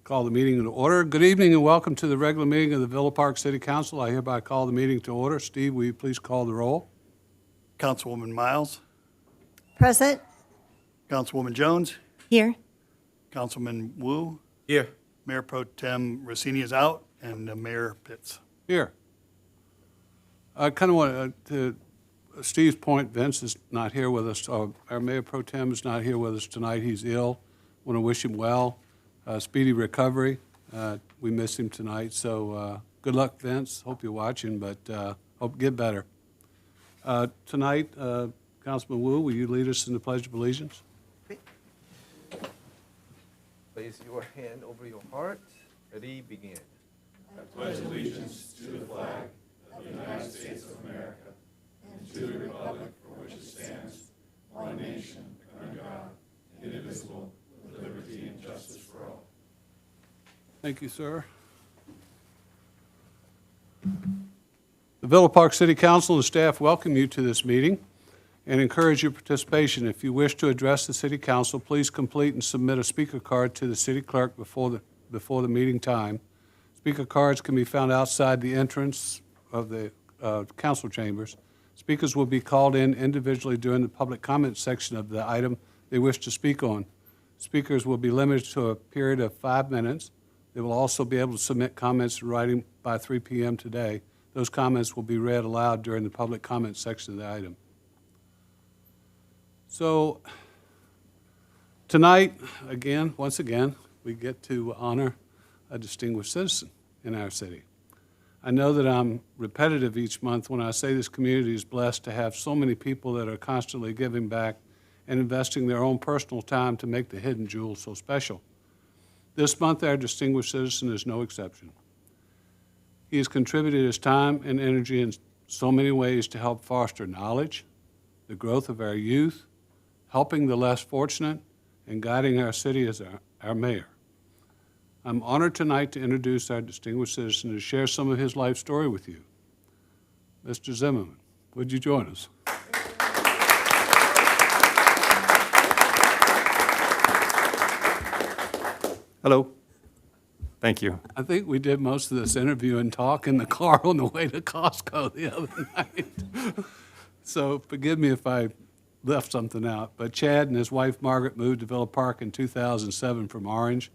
Call the meeting to order. Good evening and welcome to the regular meeting of the Villa Park City Council. I hereby call the meeting to order. Steve, will you please call the roll? Councilwoman Miles, Present. Councilwoman Jones, Here. Councilman Wu, Here. Mayor Pro Tem Rossini is out, and Mayor Pitts. Here. I kind of want to, Steve's point, Vince is not here with us. Our Mayor Pro Tem is not here with us tonight. He's ill. Want to wish him well. Speedy recovery. We miss him tonight, so good luck, Vince. Hope you're watching, but hope you get better. Tonight, Councilman Wu, will you lead us in the Pledge of Allegiance? Place your hand over your heart. Ready, begin. Thank you, sir. The Villa Park City Council and staff welcome you to this meeting and encourage your participation. If you wish to address the City Council, please complete and submit a speaker card to the City Clerk before the meeting time. Speaker cards can be found outside the entrance of the council chambers. Speakers will be called in individually during the public comment section of the item they wish to speak on. Speakers will be limited to a period of 5 minutes. They will also be able to submit comments in writing by 3 p.m. today. Those comments will be read aloud during the public comment section of the item. So tonight, once again, we get to honor a distinguished citizen in our city. I know that I'm repetitive each month when I say this community is blessed to have so many people that are constantly giving back and investing their own personal time to make the hidden jewel so special. This month, our distinguished citizen is no exception. He has contributed his time and energy in so many ways to help foster knowledge, the growth of our youth, helping the less fortunate, and guiding our city as our mayor. I'm honored tonight to introduce our distinguished citizen to share some of his life story with you. Mr. Zimmerman, would you join us? Hello. Thank you. I think we did most of this interview and talk in the car on the way to Costco the other night. So forgive me if I left something out. But Chad and his wife Margaret moved to Villa Park in 2007 from Orange.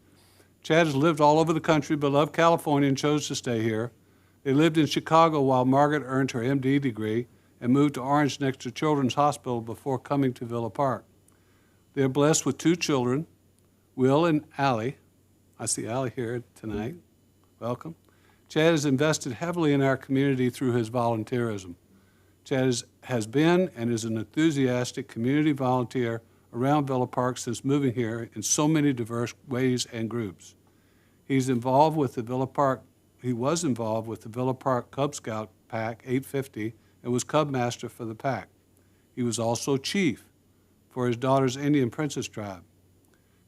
Chad has lived all over the country but loved California and chose to stay here. They lived in Chicago while Margaret earned her MD degree and moved to Orange next to Children's Hospital before coming to Villa Park. They are blessed with 2 children, Will and Allie. I see Allie here tonight. Welcome. Chad has invested heavily in our community through his volunteerism. Chad has been and is an enthusiastic community volunteer around Villa Park since moving here in so many diverse ways and groups. He was involved with the Villa Park Cub Scout Pack 850 and was Cub Master for the pack. He was also chief for his daughter's Indian Princess tribe.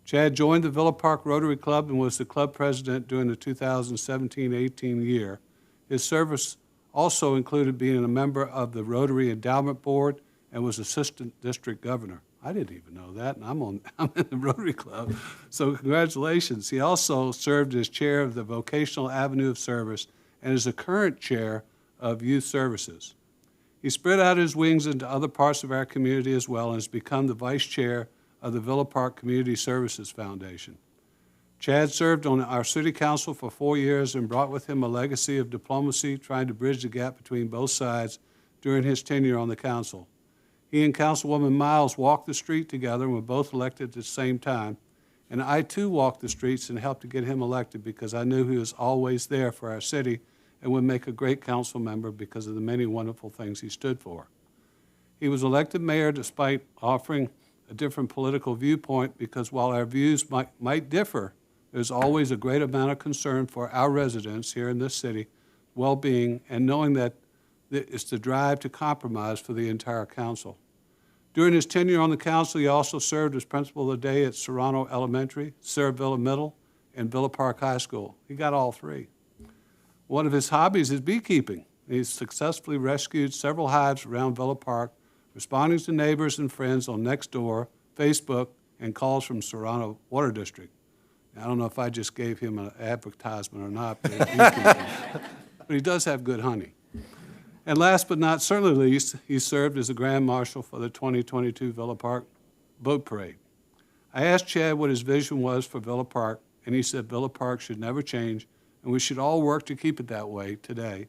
Chad joined the Villa Park Rotary Club and was the club president during the 2017-18 year. His service also included being a member of the Rotary Endowment Board and was assistant district governor. I didn't even know that, and I'm in the Rotary Club, so congratulations. He also served as chair of the Vocational Avenue of Service and is the current chair of Youth Services. He spread out his wings into other parts of our community as well and has become the vice chair of the Villa Park Community Services Foundation. Chad served on our city council for 4 years and brought with him a legacy of diplomacy, trying to bridge the gap between both sides during his tenure on the council. He and Councilwoman Miles walked the street together and were both elected at the same time. And I too walked the streets and helped to get him elected because I knew he was always there for our city and would make a great council member because of the many wonderful things he stood for. He was elected mayor despite offering a different political viewpoint because while our views might differ, there's always a great amount of concern for our residents here in this city, well-being, and knowing that it's the drive to compromise for the entire council. During his tenure on the council, he also served as principal of the day at Serrano Elementary, Cervilla Middle, and Villa Park High School. He got all 3. One of his hobbies is beekeeping. He's successfully rescued several hives around Villa Park, responding to neighbors and friends on Nextdoor, Facebook, and calls from Serrano Water District. I don't know if I just gave him an advertisement or not, but he does have good honey. And last but not certainly least, he served as the Grand Marshal for the 2022 Villa Park Boat Parade. I asked Chad what his vision was for Villa Park, and he said Villa Park should never change, and we should all work to keep it that way today.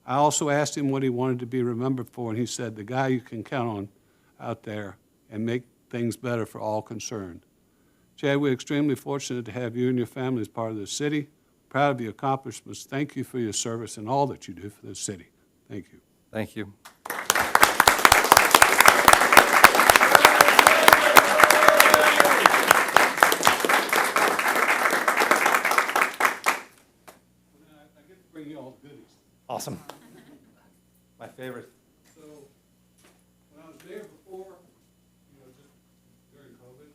I also asked him what he wanted to be remembered for, and he said, the guy you can count on out there and make things better for all concerned. Chad, we're extremely fortunate to have you and your family as part of this city. Proud of your accomplishments. Thank you for your service and all that you do for this city. Thank you. Thank you. I get to bring you all goodies. Awesome. My favorite. So, when I was there before, just during COVID,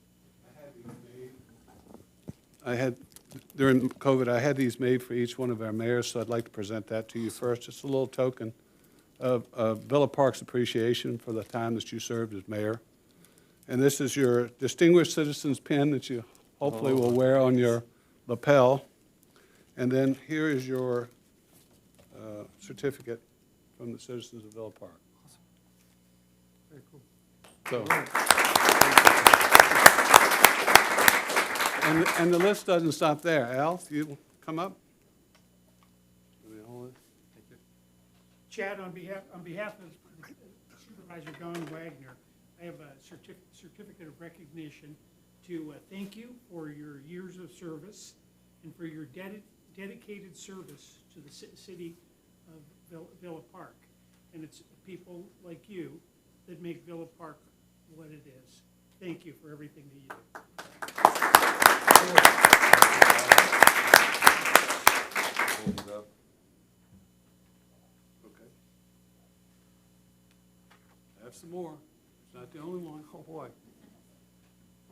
during COVID, I had these made for each one of our mayors, so I'd like to present that to you first. Just a little token of Villa Park's appreciation for the time that you served as mayor. And this is your Distinguished Citizen's pin that you hopefully will wear on your lapel. And then here is your certificate from the citizens of Villa Park. Very cool. So, and the list doesn't stop there. Al, you come up. Chad, on behalf of Supervisor Don Wagner, I have a certificate of recognition to thank you for your years of service and for your dedicated service to the city of Villa Park. And it's people like you that make Villa Park what it is. Thank you for everything that you do. Okay. I have some more. It's not the only one. Oh, boy.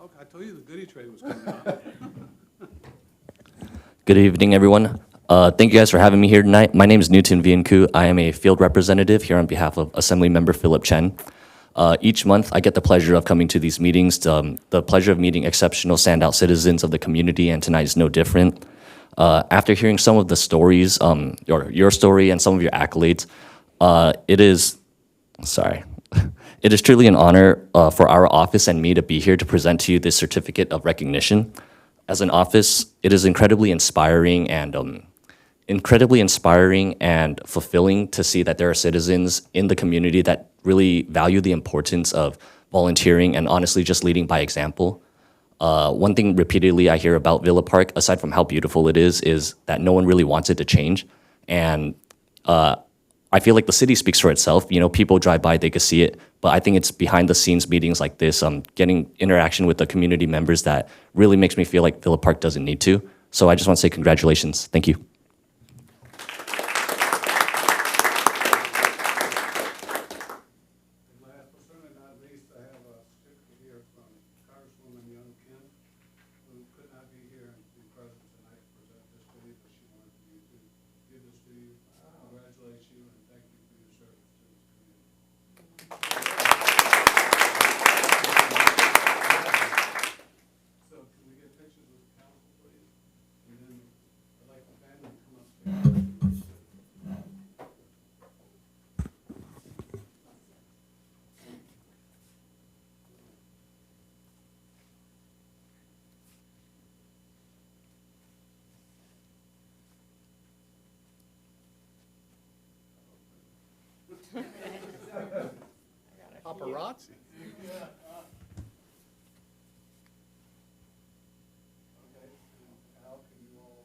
Okay, I told you the goodie tray was coming out. Good evening, everyone. Thank you guys for having me here tonight. My name is Newton Vienku. I am a field representative here on behalf of Assemblymember Philip Chen. Each month, I get the pleasure of coming to these meetings, the pleasure of meeting exceptional standout citizens of the community, and tonight is no different. After hearing some of the stories, or your story and some of your accolades, it is truly an honor for our office and me to be here to present to you this certificate of recognition. As an office, it is incredibly inspiring and fulfilling to see that there are citizens in the community that really value the importance of volunteering and honestly just leading by example. One thing repeatedly I hear about Villa Park, aside from how beautiful it is that no one really wants it to change. And I feel like the city speaks for itself. You know, people drive by, they could see it, but I think it's behind the scenes meetings like this, getting interaction with the community members that really makes me feel like Villa Park doesn't need to. So I just want to say congratulations. Thank you. Last but certainly not least, I have a certificate here from Congresswoman Young Kim, who could not be here and be present tonight to present this to you, but she wanted me to give this to you, congratulate you, and thank you for your service to this community. So can we get pictures with the council, please? And then I'd like the family to come upstairs. Paparazzi. Okay, Al, can you all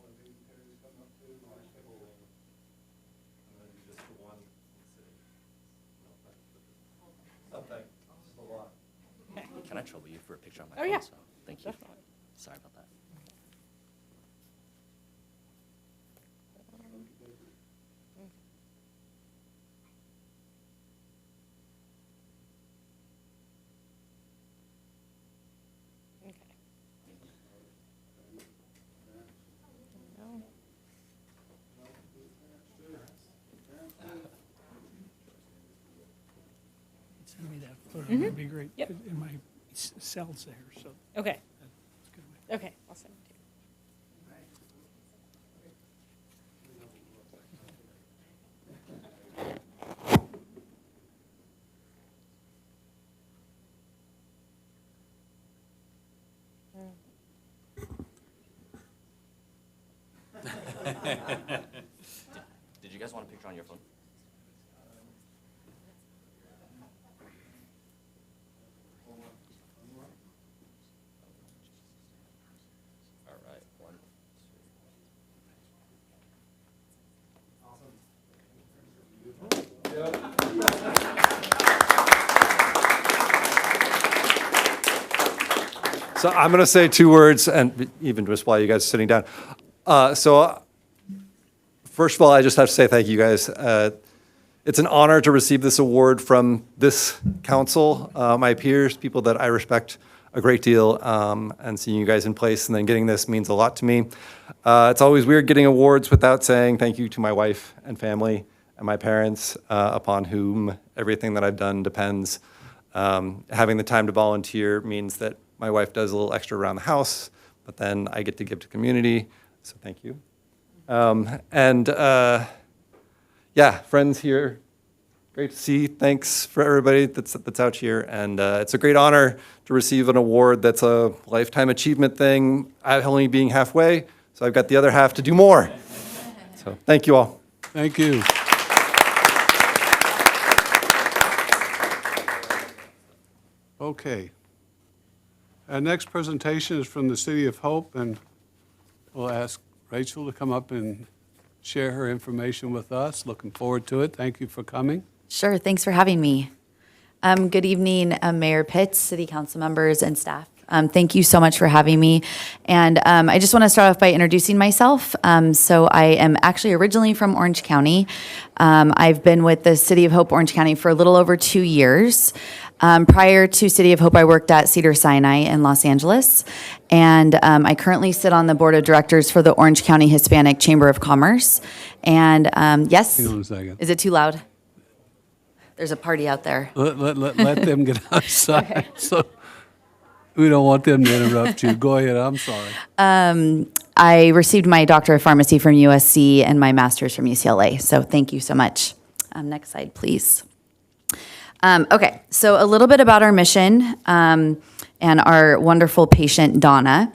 the dignitaries come up too? Can I trouble you for a picture on my Oh, phone? yeah. So, thank you. Definitely. Sorry about that. Okay. Send me that photo, that'd be great. Yep. In my cells there, so Okay, that's good. okay, I'll send it to you. Did you guys want a picture on your phone? All right, one. So I'm going to say 2 words, and even just while you guys are sitting down. First of all, I just have to say thank you guys. It's an honor to receive this award from this council, my peers, people that I respect a great deal, and seeing you guys in place and then getting this means a lot to me. It's always weird getting awards without saying thank you to my wife and family and my parents, upon whom everything that I've done depends. Having the time to volunteer means that my wife does a little extra around the house, but then I get to give to community, so thank you. Yeah, friends here, great to see. Thanks for everybody that's out here, and it's a great honor to receive an award that's a lifetime achievement thing. I'm only being halfway, so I've got the other half to do more. So thank you all. Thank you. Okay. Our next presentation is from the City of Hope, and we'll ask Rachel to come up and share her information with us. Looking forward to it. Thank you for coming. Sure, thanks for having me. Good evening, Mayor Pitts, City Council members, and staff. Thank you so much for having me. And I just want to start off by introducing myself. So I am actually originally from Orange County. I've been with the City of Hope Orange County for a little over 2 years. Prior to City of Hope, I worked at Cedars-Sinai in Los Angeles. And I currently sit on the board of directors for the Orange County Hispanic Chamber of Commerce. And yes, Hang on a second. is it too loud? There's a party out there. Let them get outside. So we don't want them to interrupt you. Go ahead. I'm sorry. I received my Doctor of Pharmacy from USC and my Master's from UCLA. So thank you so much. Next slide, please. Okay, so a little bit about our mission and our wonderful patient, Donna.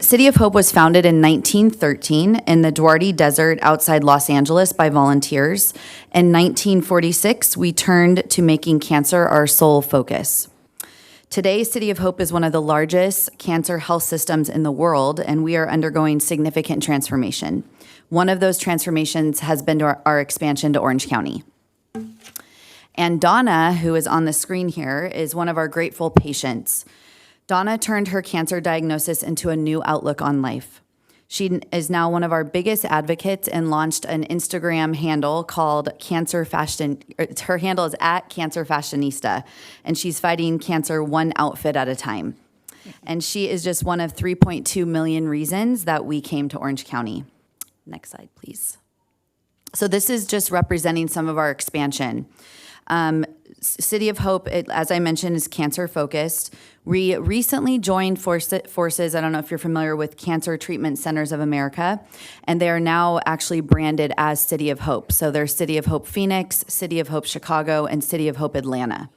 City of Hope was founded in 1913 in the Duarte Desert outside Los Angeles by volunteers. In 1946, we turned to making cancer our sole focus. Today, City of Hope is one of the largest cancer health systems in the world, and we are undergoing significant transformation. One of those transformations has been to our expansion to Orange County. And Donna, who is on the screen here, is one of our grateful patients. Donna turned her cancer diagnosis into a new outlook on life. She is now one of our biggest advocates and launched an Instagram handle called Cancer Fashion. Her handle is @CancerFashionista, and she's fighting cancer one outfit at a time. And she is just one of 3.2 million reasons that we came to Orange County. Next slide, please. So this is just representing some of our expansion. City of Hope, as I mentioned, is cancer focused. We recently joined forces, I don't know if you're familiar with Cancer Treatment Centers of America, and they are now actually branded as City of Hope. So there's City of Hope Phoenix, City of Hope Chicago, and City of Hope Atlanta.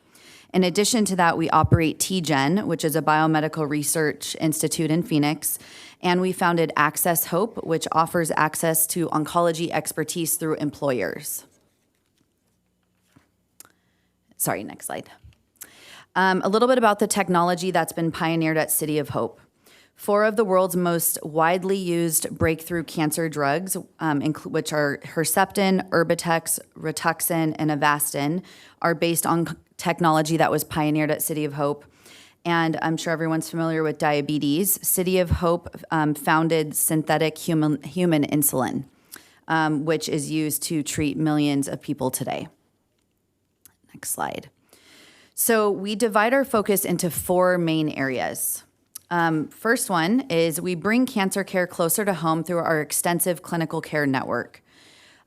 In addition to that, we operate TGen, which is a biomedical research institute in Phoenix, and we founded Access Hope, which offers access to oncology expertise through employers. Sorry, next slide. A little bit about the technology that's been pioneered at City of Hope. 4 of the world's most widely used breakthrough cancer drugs, which are Herceptin, Erbitux, Rituxan, and Avastin, are based on technology that was pioneered at City of Hope. And I'm sure everyone's familiar with diabetes. City of Hope founded synthetic human insulin, which is used to treat millions of people today. Next slide. So we divide our focus into 4 main areas. First one is we bring cancer care closer to home through our extensive clinical care network.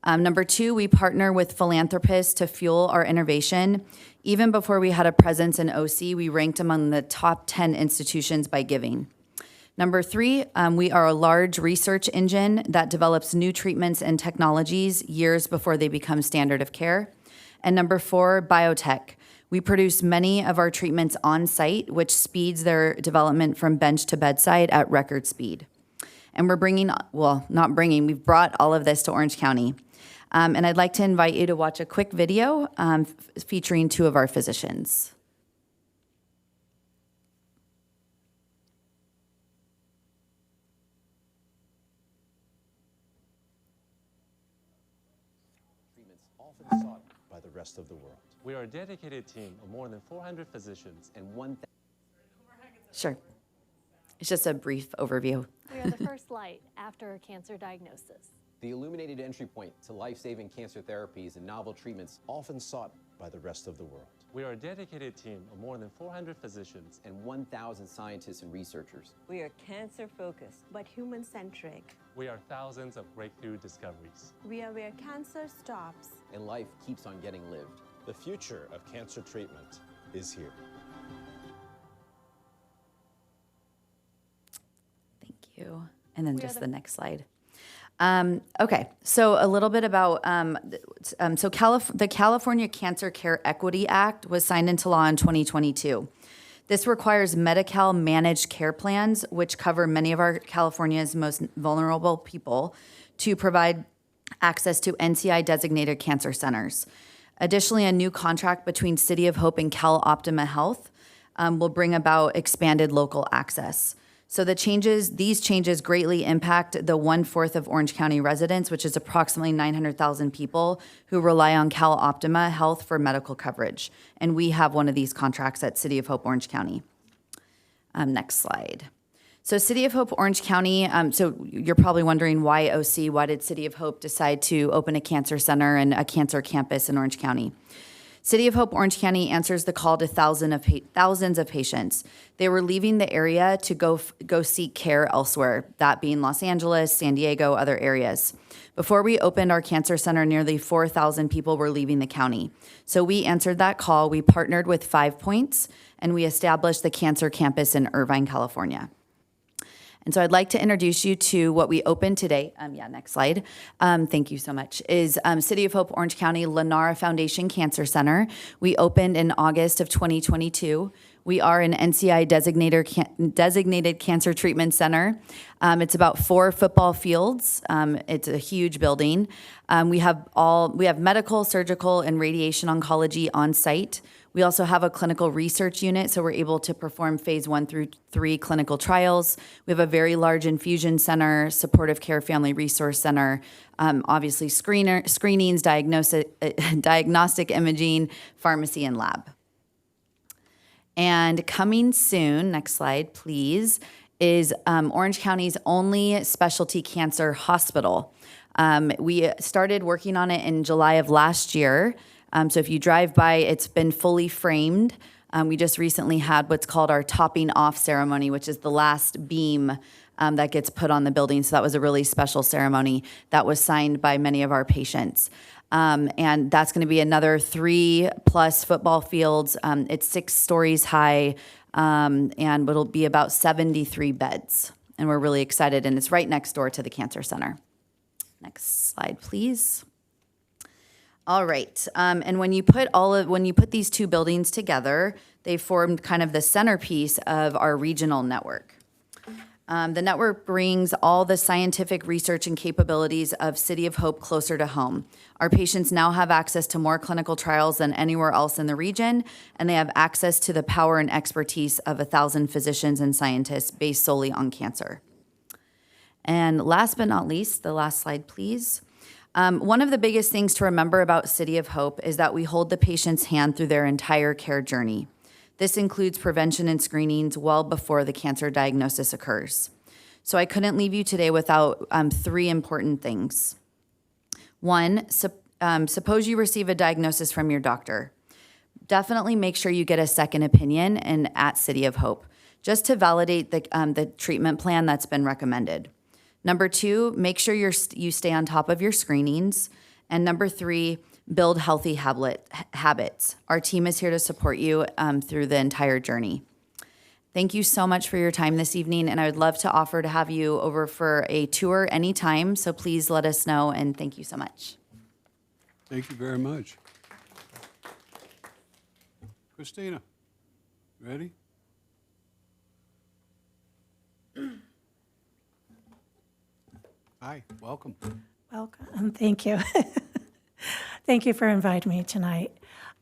Number 2, we partner with philanthropists to fuel our innovation. Even before we had a presence in OC, we ranked among the top 10 institutions by giving. Number 3, we are a large research engine that develops new treatments and technologies years before they become standard of care. And number 4, biotech. We produce many of our treatments on site, which speeds their development from bench to bedside at record speed. And we're we've brought all of this to Orange County. And I'd like to invite you to watch a quick video featuring two of our physicians. Treatments often sought by the rest of the world. We are a dedicated team of more than 400 physicians and 1,000. Sure. It's just a brief overview. We are the first light after a cancer diagnosis. The illuminated entry point to life-saving cancer therapies and novel treatments Often sought by the rest of the world. We are a dedicated team of more than 400 physicians And 1,000 scientists and researchers. We are cancer-focused, but human-centric. We are thousands of breakthrough discoveries. We are where cancer stops. And life keeps on getting lived. The future of cancer treatment is here. Thank you. And then We are just the- the next slide. Okay, so a little bit about, the California Cancer Care Equity Act was signed into law in 2022. This requires Medi-Cal managed care plans, which cover many of our California's most vulnerable people, to provide access to NCI designated cancer centers. Additionally, a new contract between City of Hope and Cal Optima Health will bring about expanded local access. So these changes greatly impact the 1/4 of Orange County residents, which is approximately 900,000 people who rely on Cal Optima Health for medical coverage. And we have one of these contracts at City of Hope, Orange County. Next slide. So City of Hope, Orange County, so you're probably wondering why OC, why did City of Hope decide to open a cancer center and a cancer campus in Orange County? City of Hope, Orange County answers the call to thousands of patients. They were leaving the area to go seek care elsewhere, that being Los Angeles, San Diego, other areas. Before we opened our cancer center, nearly 4,000 people were leaving the county. So we answered that call. We partnered with 5 Points, and we established the cancer campus in Irvine, California. And so I'd like to introduce you to what we opened today. Next slide. Thank you so much. Is City of Hope, Orange County Lenara Foundation Cancer Center. We opened in August of 2022. We are an NCI designated cancer treatment center. It's about 4 football fields. It's a huge building. We have medical, surgical, and radiation oncology on site. We also have a clinical research unit, so we're able to perform phase 1 through 3 clinical trials. We have a very large infusion center, supportive care family resource center, obviously screenings, diagnostic imaging, pharmacy, and lab. And coming soon, next slide, please, is Orange County's only specialty cancer hospital. We started working on it in July of last year. So if you drive by, it's been fully framed. We just recently had what's called our topping off ceremony, which is the last beam that gets put on the building. So that was a really special ceremony that was signed by many of our patients. And that's going to be another 3+ football fields. It's 6 stories high, and it'll be about 73 beds. And we're really excited, and it's right next door to the cancer center. Next slide, please. All right, and when you put these 2 buildings together, they formed kind of the centerpiece of our regional network. The network brings all the scientific research and capabilities of City of Hope closer to home. Our patients now have access to more clinical trials than anywhere else in the region, and they have access to the power and expertise of 1,000 physicians and scientists based solely on cancer. And last but not least, the last slide, please. One of the biggest things to remember about City of Hope is that we hold the patient's hand through their entire care journey. This includes prevention and screenings well before the cancer diagnosis occurs. So I couldn't leave you today without 3 important things. 1, suppose you receive a diagnosis from your doctor. Definitely make sure you get a second opinion and at City of Hope, just to validate the treatment plan that's been recommended. Number 2, make sure you stay on top of your screenings. And number 3, build healthy habits. Our team is here to support you through the entire journey. Thank you so much for your time this evening, and I would love to offer to have you over for a tour anytime, so please let us know, and thank you so much. Thank you very much. Christina, ready? Hi, welcome. Welcome. Thank you. Thank you for inviting me tonight.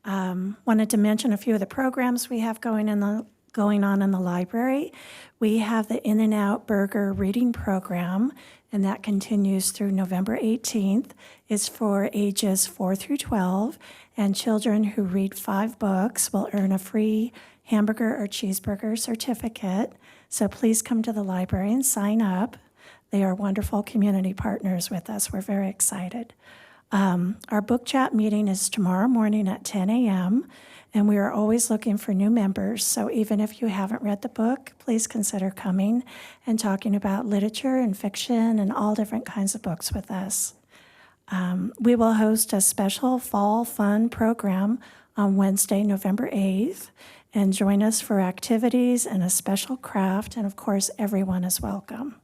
Wanted to mention a few of the programs we have going on in the library. We have the In-N-Out Burger Reading Program, and that continues through November 18th. It's for ages 4 through 12, and children who read 5 books will earn a free hamburger or cheeseburger certificate. So please come to the library and sign up. They are wonderful community partners with us. We're very excited. Our book chat meeting is tomorrow morning at 10 a.m., and we are always looking for new members. So even if you haven't read the book, please consider coming and talking about literature and fiction and all different kinds of books with us. We will host a special fall fun program on Wednesday, November 8th, and join us for activities and a special craft, and of course, everyone is welcome.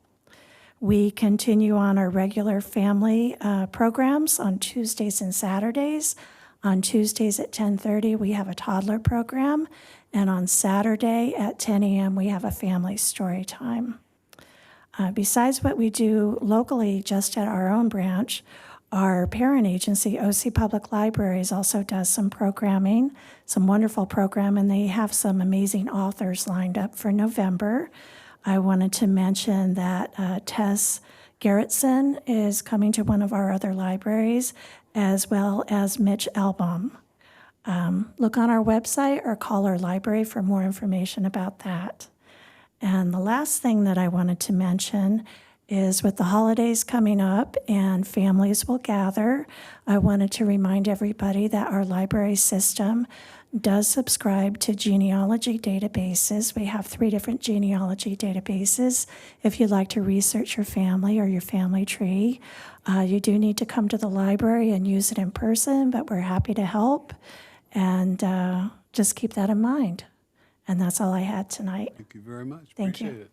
We continue on our regular family programs on Tuesdays and Saturdays. On Tuesdays at 10:30, we have a toddler program, and on Saturday at 10 a.m., we have a family story time. Besides what we do locally just at our own branch, our parent agency, OC Public Libraries, also does some programming, some wonderful program, and they have some amazing authors lined up for November. I wanted to mention that Tess Gerritsen is coming to one of our other libraries, as well as Mitch Elbaum. Look on our website or call our library for more information about that. And the last thing that I wanted to mention is with the holidays coming up and families will gather, I wanted to remind everybody that our library system does subscribe to genealogy databases. We have 3 different genealogy databases. If you'd like to research your family or your family tree, you do need to come to the library and use it in person, but we're happy to help. And just keep that in mind. And that's all I had tonight. Thank you very much. Thank you. Appreciate it.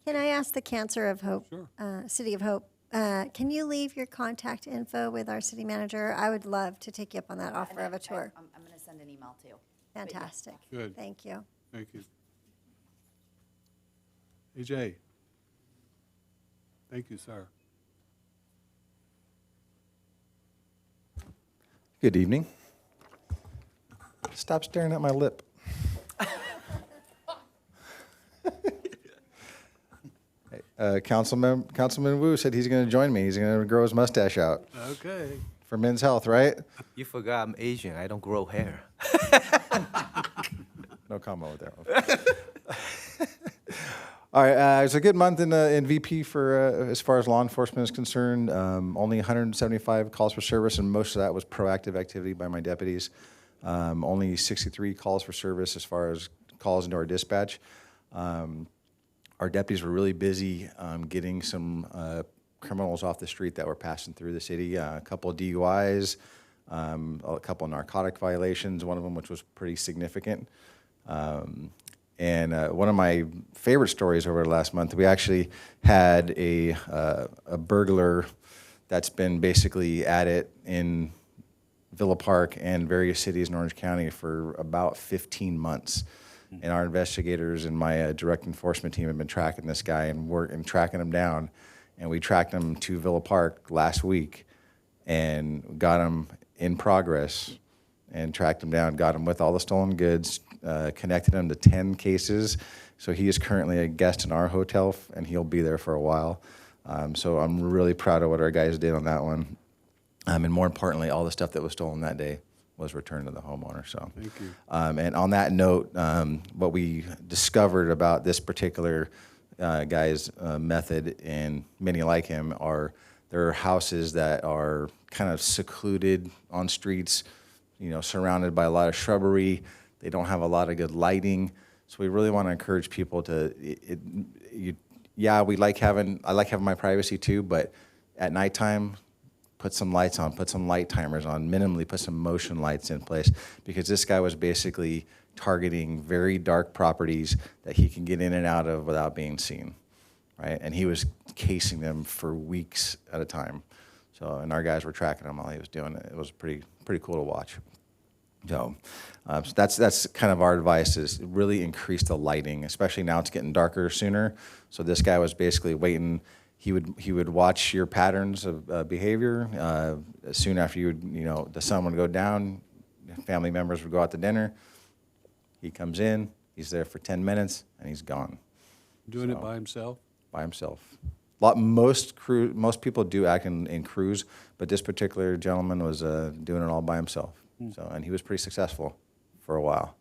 Can I ask the Cancer of Hope, Sure. City of Hope, can you leave your contact info with our city manager? I would love to take you up on that offer of a tour. I'm going to send an email too. Fantastic. Good. Thank you. Thank you. AJ. Thank you, sir. Good evening. Stop staring at my lip. Councilman Wu said he's going to join me. He's going to grow his mustache out Okay. for Men's Health, right? You forgot I'm Asian. I don't grow hair. No comment there. All right, it's a good month in VP for as far as law enforcement is concerned. Only 175 calls for service, and most of that was proactive activity by my deputies. Only 63 calls for service as far as calls into our dispatch. Our deputies were really busy getting some criminals off the street that were passing through the city. A couple of DUIs, a couple of narcotic violations, one of them which was pretty significant. And one of my favorite stories over the last month, we actually had a burglar that's been basically at it in Villa Park and various cities in Orange County for about 15 months. And our investigators and my direct enforcement team have been tracking this guy and tracking him down. And we tracked him to Villa Park last week and got him in progress and tracked him down, got him with all the stolen goods, connected him to 10 cases. So he is currently a guest in our hotel, and he'll be there for a while. So I'm really proud of what our guys did on that one. And more importantly, all the stuff that was stolen that day was returned to the homeowner. So, Thank you. And on that note, what we discovered about this particular guy's method, and many like him, there are houses that are kind of secluded on streets, surrounded by a lot of shrubbery. They don't have a lot of good lighting. So we really want to encourage people to, I like having my privacy too, but at nighttime, put some lights on, put some light timers on, minimally put some motion lights in place, because this guy was basically targeting very dark properties that he can get in and out of without being seen, right? And he was casing them for weeks at a time. So, and our guys were tracking him while he was doing it. It was pretty cool to watch. So, So that's kind of our advice, is really increase the lighting, especially now it's getting darker sooner. So this guy was basically waiting. He would watch your patterns of behavior. Soon after the sun would go down, family members would go out to dinner. He comes in, he's there for 10 minutes, and he's gone. Doing it by himself? By himself. Most people do act in crews, but this particular gentleman was doing it all by himself. So, and he was pretty successful for a while,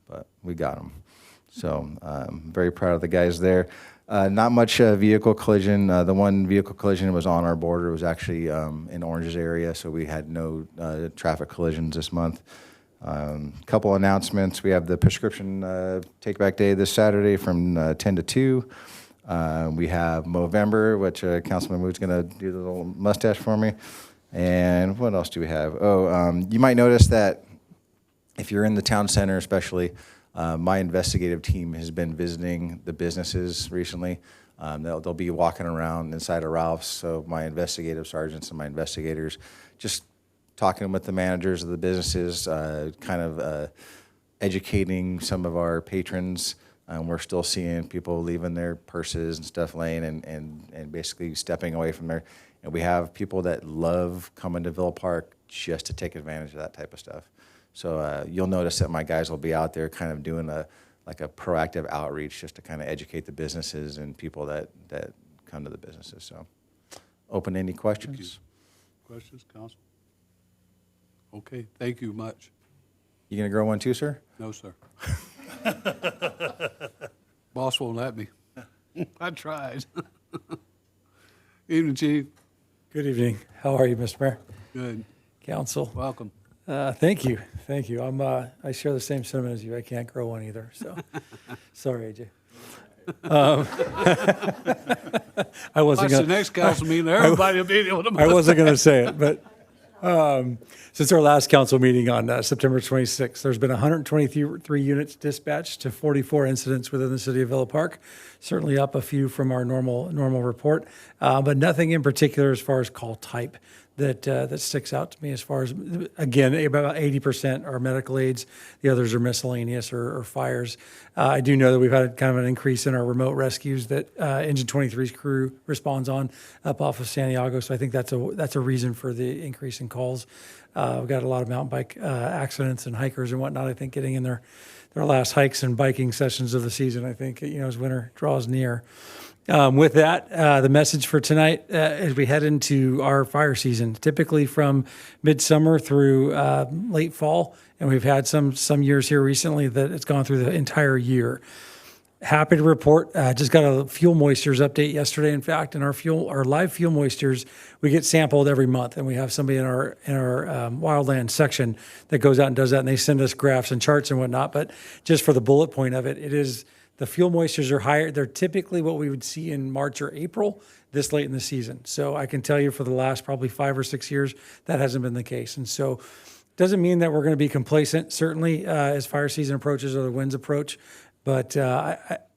but we got him. So I'm very proud of the guys there. Not much vehicle collision. The one vehicle collision was on our border. It was actually in Orange's area, so we had no traffic collisions this month. Couple announcements. We have the prescription take-back day this Saturday from 10 to 2. We have Movember, which Councilman Wood's going to do the little mustache for me. And what else do we have? You might notice that if you're in the town center especially, my investigative team has been visiting the businesses recently. They'll be walking around inside of Ralph's, so my investigative sergeants and my investigators just talking with the managers of the businesses, kind of educating some of our patrons. We're still seeing people leaving their purses and stuff laying and basically stepping away from there. And we have people that love coming to Villa Park just to take advantage of that type of stuff. So you'll notice that my guys will be out there kind of doing a proactive outreach just to kind of educate the businesses and people that come to the businesses. So open any questions? Questions, Council? Okay, thank you much. You gonna grow one too, sir? No, sir. Boss won't let me. I tried. Evening, Chief. Good evening. How are you, Mr. Mayor? Good. Council? Welcome. Thank you. Thank you. I share the same sentiment as you. I can't grow one either, so sorry, AJ. I wasn't Watch gonna, the next council meeting, everybody will be able to. I wasn't going to say it, but since our last council meeting on September 26th, there's been 123 units dispatched to 44 incidents within the city of Villa Park. Certainly up a few from our normal report, but nothing in particular as far as call type that sticks out to me. As far as, again, about 80% are medical aids. The others are miscellaneous or fires. I do know that we've had kind of an increase in our remote rescues that Engine 23's crew responds on up off of Santiago. So I think that's a reason for the increase in calls. We've got a lot of mountain bike accidents and hikers and whatnot, I think, getting in their last hikes and biking sessions of the season, I think, as winter draws near. With that, the message for tonight as we head into our fire season, typically from midsummer through late fall, and we've had some years here recently that it's gone through the entire year. Happy to report, just got a fuel moistures update yesterday. In fact, in our live fuel moistures, we get sampled every month, and we have somebody in our wildland section that goes out and does that, and they send us graphs and charts and whatnot. But just for the bullet point of it, it is the fuel moistures are higher. They're typically what we would see in March or April this late in the season. So I can tell you for the last probably 5 or 6 years, that hasn't been the case. And so doesn't mean that we're going to be complacent, certainly, as fire season approaches or the winds approach. But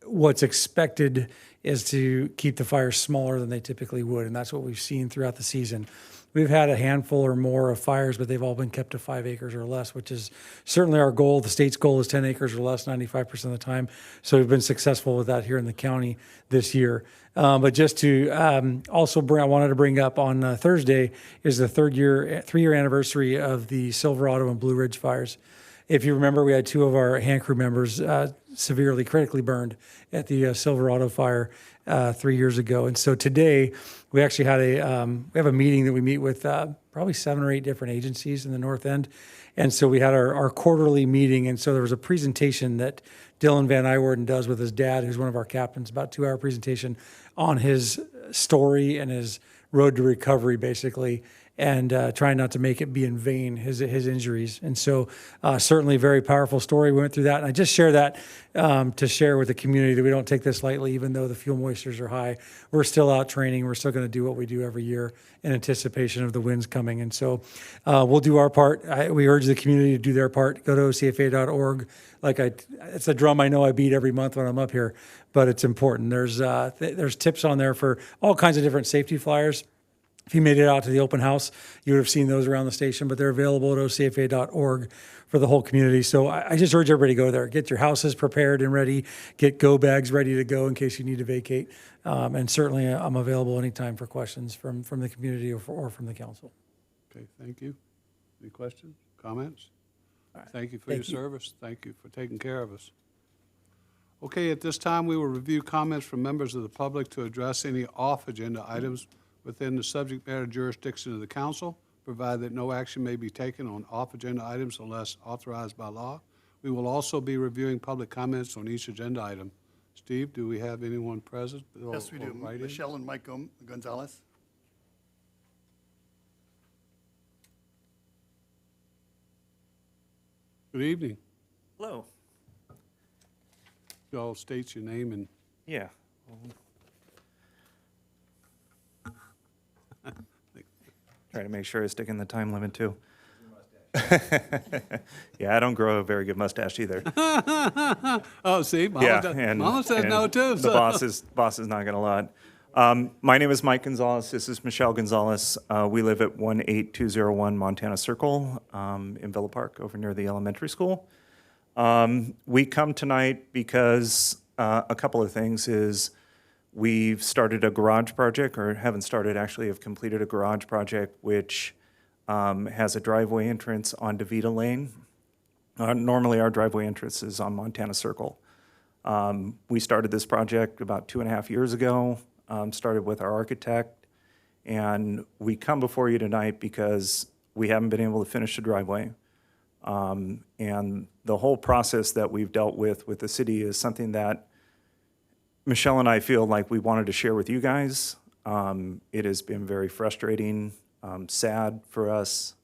what's expected is to keep the fires smaller than they typically would, and that's what we've seen throughout the season. We've had a handful or more of fires, but they've all been kept to 5 acres or less, which is certainly our goal. The state's goal is 10 acres or less 95% of the time. So we've been successful with that here in the county this year. But just to also I wanted to bring up on Thursday is the 3-year anniversary of the Silverado and Blue Ridge fires. If you remember, we had 2 of our hand crew members severely, critically burned at the Silverado fire 3 years ago. And so today we actually had we have a meeting that we meet with probably 7 or 8 different agencies in the North End. And so we had our quarterly meeting. And so there was a presentation that Dylan Van Iwerden does with his dad, who's one of our captains, about 2-hour presentation on his story and his road to recovery, basically, and trying not to make it be in vain, his injuries. And so certainly a very powerful story. We went through that. And I just share that to share with the community that we don't take this lightly, even though the fuel moistures are high. We're still out training. We're still going to do what we do every year in anticipation of the winds coming. And so we'll do our part. We urge the community to do their part. Go to ocfa.org. It's a drum I know I beat every month when I'm up here, but it's important. There's tips on there for all kinds of different safety flyers. If you made it out to the open house, you would have seen those around the station, but they're available at ocfa.org for the whole community. So I just urge everybody to go there. Get your houses prepared and ready. Get go bags ready to go in case you need to vacate. And certainly I'm available anytime for questions from the community or from the council. Okay, thank you. Any questions, comments? Thank you for your service. Thank you for taking care of us. Okay, at this time, we will review comments from members of the public to address any off-agenda items within the subject matter jurisdiction of the council, provided that no action may be taken on off-agenda items unless authorized by law. We will also be reviewing public comments on each agenda item. Steve, do we have anyone present? Yes, we or do. write-in? Michelle and Mike Gonzalez. Good evening. Hello. You all state your name and Yeah. Try to make sure I stick in the time limit too. Yeah, I don't grow a very good mustache either. Oh, see, Mama says no too. The boss is not gonna lie. My name is Mike Gonzalez. This is Michelle Gonzalez. We live at 18201 Montana Circle in Villa Park, over near the elementary school. We come tonight because a couple of things is we've started a garage project, or haven't started, actually have completed a garage project, which has a driveway entrance on DeVita Lane. Normally, our driveway entrance is on Montana Circle. We started this project about 2.5 years ago, started with our architect, and we come before you tonight because we haven't been able to finish the driveway. And the whole process that we've dealt with the city is something that Michelle and I feel like we wanted to share with you guys. It has been very frustrating, sad for us,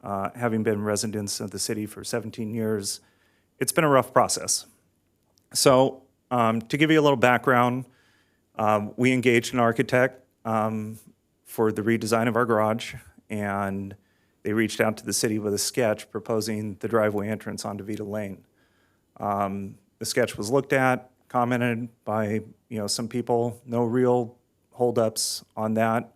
having been residents of the city for 17 years. It's been a rough process. So to give you a little background, we engaged an architect for the redesign of our garage, and they reached out to the city with a sketch proposing the driveway entrance on DeVita Lane. The sketch was looked at, commented by some people, no real holdups on that.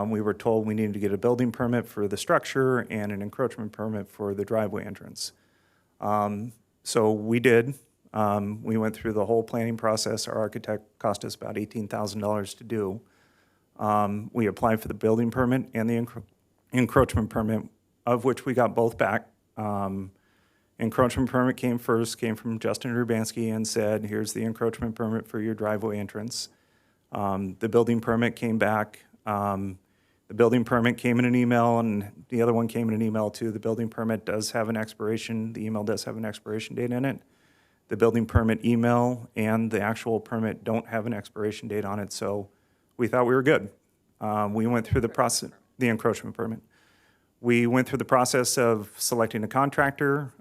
We were told we needed to get a building permit for the structure and an encroachment permit for the driveway entrance. So we did. We went through the whole planning process. Our architect cost us about $18,000 to do. We applied for the building permit and the encroachment permit, of which we got both back. Encroachment permit came first, came from Justin Rubanski, and said, here's the encroachment permit for your driveway entrance. The building permit came back. The building permit came in an email, and the other one came in an email too. The building permit does have an expiration. The email does have an expiration date in it. The building permit email and the actual permit don't have an expiration date on it, so we thought we were good. We went through the process, the encroachment permit. We went through the process of selecting a contractor.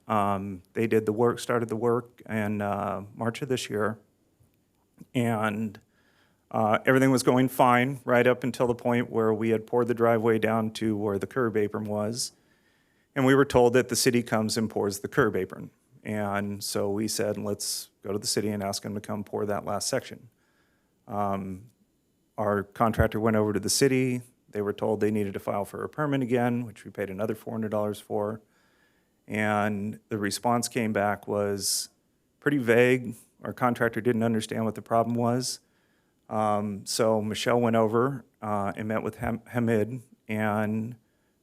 They did the work, started the work in March of this year. And everything was going fine right up until the point where we had poured the driveway down to where the curb apron was. And we were told that the city comes and pours the curb apron. And so we said, let's go to the city and ask them to come pour that last section. Our contractor went over to the city. They were told they needed to file for a permit again, which we paid another $400 for. And the response came back was pretty vague. Our contractor didn't understand what the problem was. So Michelle went over and met with Hamid, and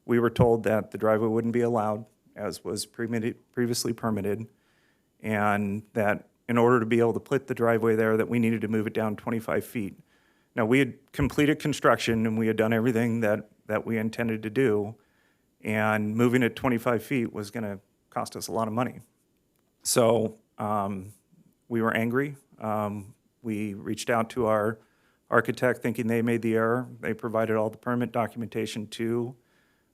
we were told that the driveway wouldn't be allowed, as was previously permitted, and that in order to be able to put the driveway there, that we needed to move it down 25 feet. Now, we had completed construction and we had done everything that we intended to do, and moving it 25 feet was going to cost us a lot of money. So we were angry. We reached out to our architect thinking they made the error. They provided all the permit documentation to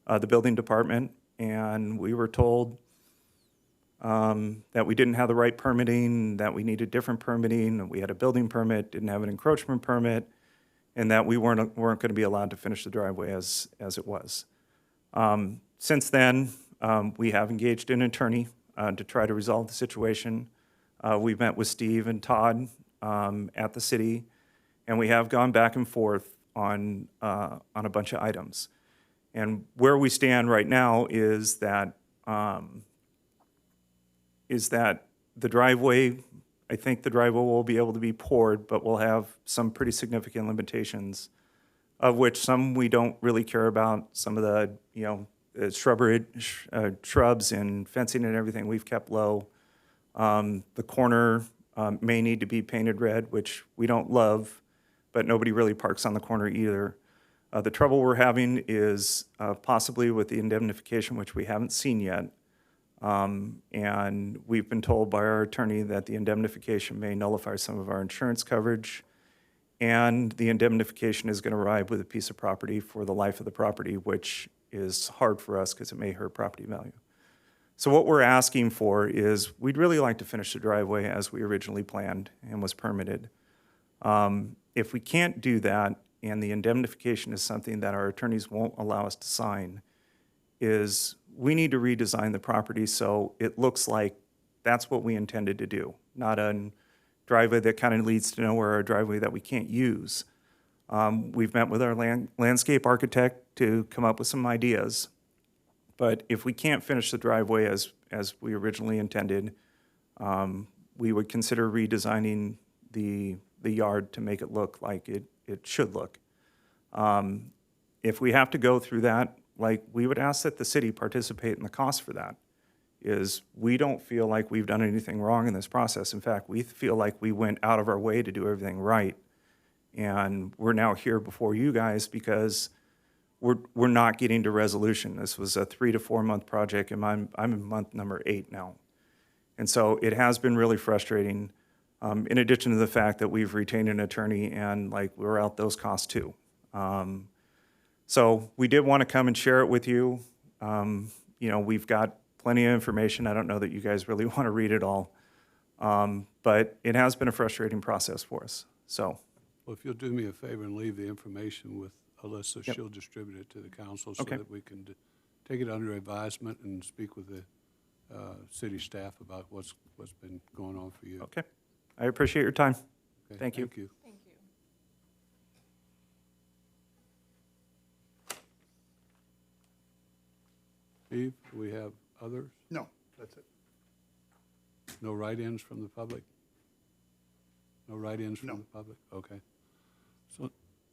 the building department, and we were told that we didn't have the right permitting, that we needed different permitting, that we had a building permit, didn't have an encroachment permit, and that we weren't going to be allowed to finish the driveway as it was. Since then, we have engaged an attorney to try to resolve the situation. We've met with Steve and Todd at the city, and we have gone back and forth on a bunch of items. And where we stand right now is that the driveway, I think the driveway will be able to be poured, but we'll have some pretty significant limitations, of which some we don't really care about. Some of the, shrubs and fencing and everything we've kept low. The corner may need to be painted red, which we don't love, but nobody really parks on the corner either. The trouble we're having is possibly with the indemnification, which we haven't seen yet. And we've been told by our attorney that the indemnification may nullify some of our insurance coverage. And the indemnification is going to arrive with a piece of property for the life of the property, which is hard for us because it may hurt property value. So what we're asking for is we'd really like to finish the driveway as we originally planned and was permitted. If we can't do that, and the indemnification is something that our attorneys won't allow us to sign, is we need to redesign the property so it looks like that's what we intended to do, not a driveway that kind of leads to nowhere or a driveway that we can't use. We've met with our landscape architect to come up with some ideas. But if we can't finish the driveway as we originally intended, we would consider redesigning the yard to make it look like it should look. If we have to go through that, like, we would ask that the city participate in the cost for that. Is we don't feel like we've done anything wrong in this process. In fact, we feel like we went out of our way to do everything right. And we're now here before you guys because we're not getting to resolution. This was a 3 to 4 month project, and I'm in month number 8 now. And so it has been really frustrating, in addition to the fact that we've retained an attorney and we're out those costs too. So we did want to come and share it with you. We've got plenty of information. I don't know that you guys really want to read it all. But it has been a frustrating process for us. So, Well, if you'll do me a favor and leave the information with Alyssa, Yep. she'll distribute it to the council so Okay. that we can take it under advisement and speak with the city staff about what's been going on for you. okay. I appreciate your time. Okay, Thank you. Thank you. Steve, do we have others? No, that's it. No write-ins from the public? No write-ins from No. the public? Okay.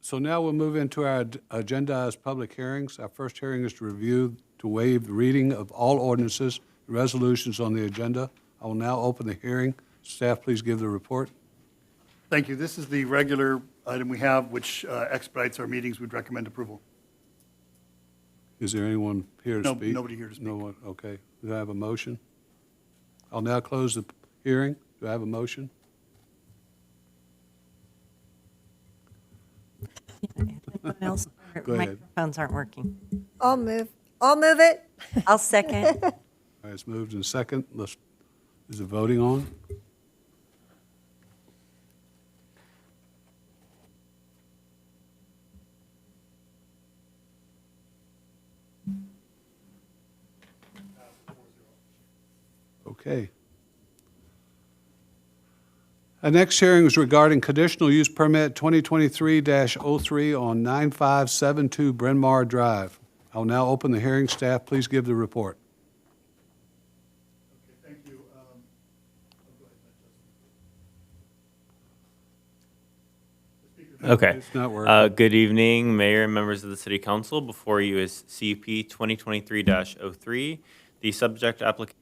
So now we'll move into our agendized public hearings. Our first hearing is to waive the reading of all ordinances and resolutions on the agenda. I will now open the hearing. Staff, please give the report. Thank you. This is the regular item we have, which expedites our meetings. We'd recommend approval. Is there anyone here to No, speak? nobody here to speak. No one, okay. Do I have a motion? I'll now close the hearing. Do I have a motion? Go ahead. Microphones aren't working. I'll move it. I'll second. All right, it's moved in second. Is it voting on? Okay. Our next hearing is regarding conditional use permit 2023-03 on 9572 Bryn Mawr Drive. I'll now open the hearing. Staff, please give the report. Thank you. Okay. It's not working. Good evening, Mayor and members of the City Council. Before you is CUP 2023-03. The subject application.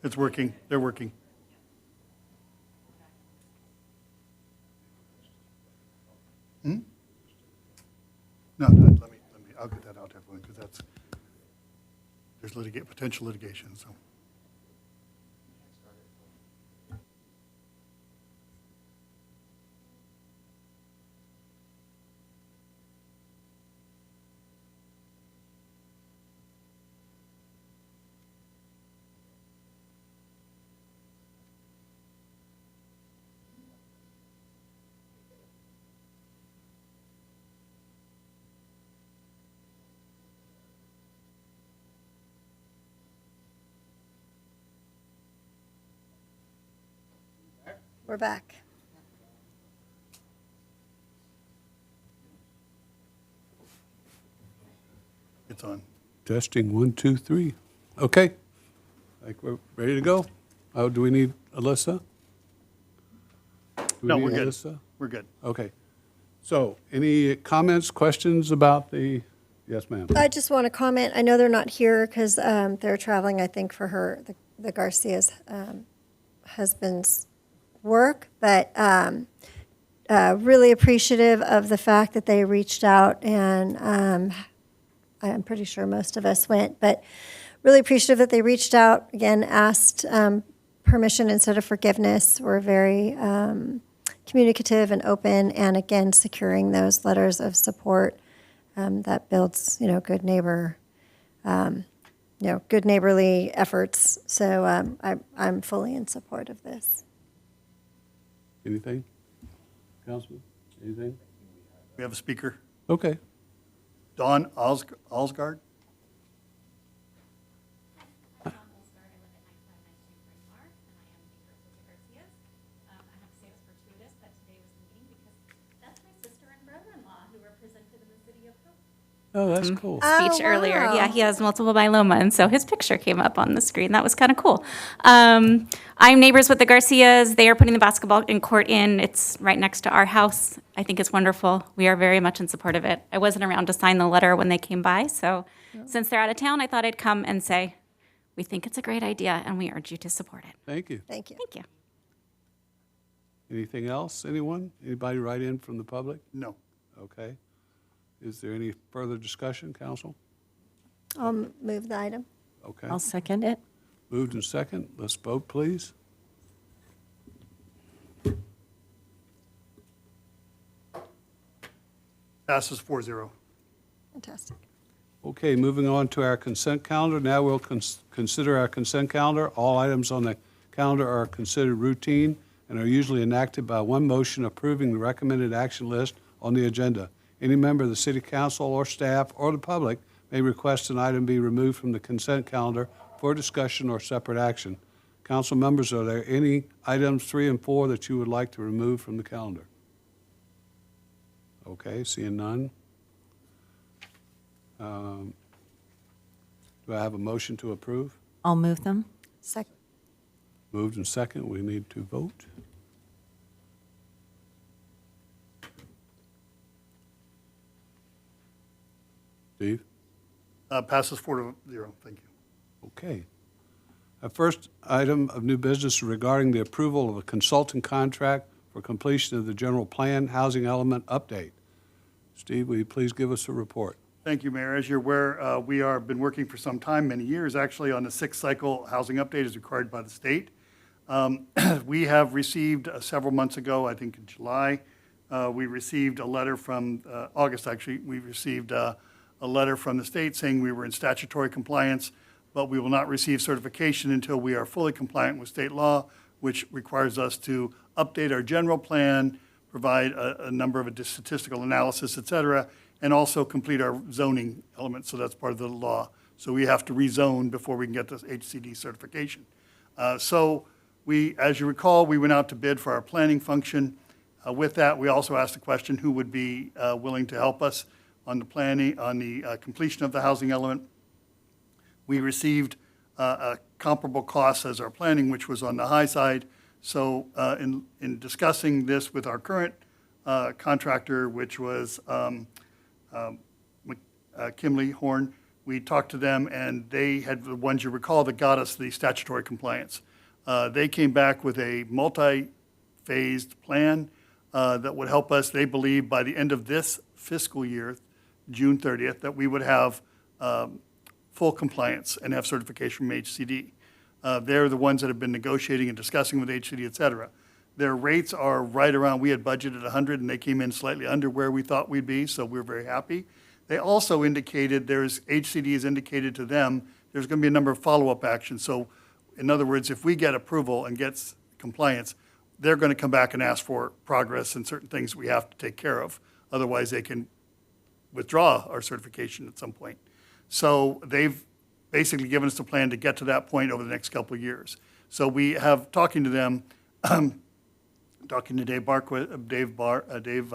It's working. They're working. Hmm? No, let me, I'll get that out to everyone, because there's potential litigation, so. We're back. It's on. Testing, 1, 2, 3. Okay. I think we're ready to go. Oh, do we need Alyssa? Do we No, need we're good. Alyssa? We're good. Okay. So, any comments, questions about the, yes, ma'am? I just want to comment, I know they're not here because they're traveling, I think, for the Garcia's husband's work, but really appreciative of the fact that they reached out, and I'm pretty sure most of us went, but really appreciative that they reached out, again, asked permission instead of forgiveness. We're very communicative and open, and again, securing those letters of support that builds, good good neighborly efforts. So I'm fully in support of this. Anything? Councilman, anything? We have a speaker. Okay. Dawn Alsgaard. Oh, that's cool. Speech earlier. Yeah, he has multiple myeloma, and so his picture came up on the screen. That was kind of cool. I'm neighbors with the Garcias. They are putting the basketball court in. It's right next to our house. I think it's wonderful. We are very much in support of it. I wasn't around to sign the letter when they came by, so since they're out of town, I thought I'd come and say, we think it's a great idea, and we urge you to support it. Thank you. Thank you. Thank you. Anything else, anyone? Anybody write in from the public? No. Okay. Is there any further discussion, council? I'll move the item. Okay. I'll second it. Moved and second. Let's vote, please. Passes 4-0. Fantastic. Okay, moving on to our consent calendar. Now we'll consider our consent calendar. All items on the calendar are considered routine and are usually enacted by one motion approving the recommended action list on the agenda. Any member of the city council or staff or the public may request an item be removed from the consent calendar for discussion or separate action. Council members, are there any items 3 and 4 that you would like to remove from the calendar? Okay, seeing none. Do I have a motion to approve? I'll move them. Second. Moved and second. We need to vote. Steve? Passes 4-0. Thank you. Okay. Our first item of new business regarding the approval of a consultant contract for completion of the general plan housing element update. Steve, will you please give us a report? Thank you, Mayor. As you're aware, we have been working for some time, many years actually, on the 6th cycle housing update as required by the state. We have received several months ago, I think in July, we received a letter from, August actually, we received a letter from the state saying we were in statutory compliance, but we will not receive certification until we are fully compliant with state law, which requires us to update our general plan, provide a number of statistical analysis, et cetera, and also complete our zoning elements, so that's part of the law. So we have to rezone before we can get this HCD certification. So we, as you recall, we went out to bid for our planning function. With that, we also asked the question, who would be willing to help us on the planning, on the completion of the housing element. We received a comparable cost as our planning, which was on the high side. So in discussing this with our current contractor, which was Kimley Horn, we talked to them, and they had the ones you recall that got us the statutory compliance. They came back with a multi-phased plan that would help us, they believe, by the end of this fiscal year, June 30th, that we would have full compliance and have certification from HCD. They're the ones that have been negotiating and discussing with HCD, et cetera. Their rates are right around, we had budgeted 100 and they came in slightly under where we thought we'd be, so we're very happy. They also indicated, HCD has indicated to them, there's going to be a number of follow-up actions. So in other words, if we get approval and get compliance, they're going to come back and ask for progress and certain things we have to take care of. Otherwise, they can withdraw our certification at some point. So they've basically given us a plan to get to that point over the next couple of years. So we have, talking to them, talking to Dave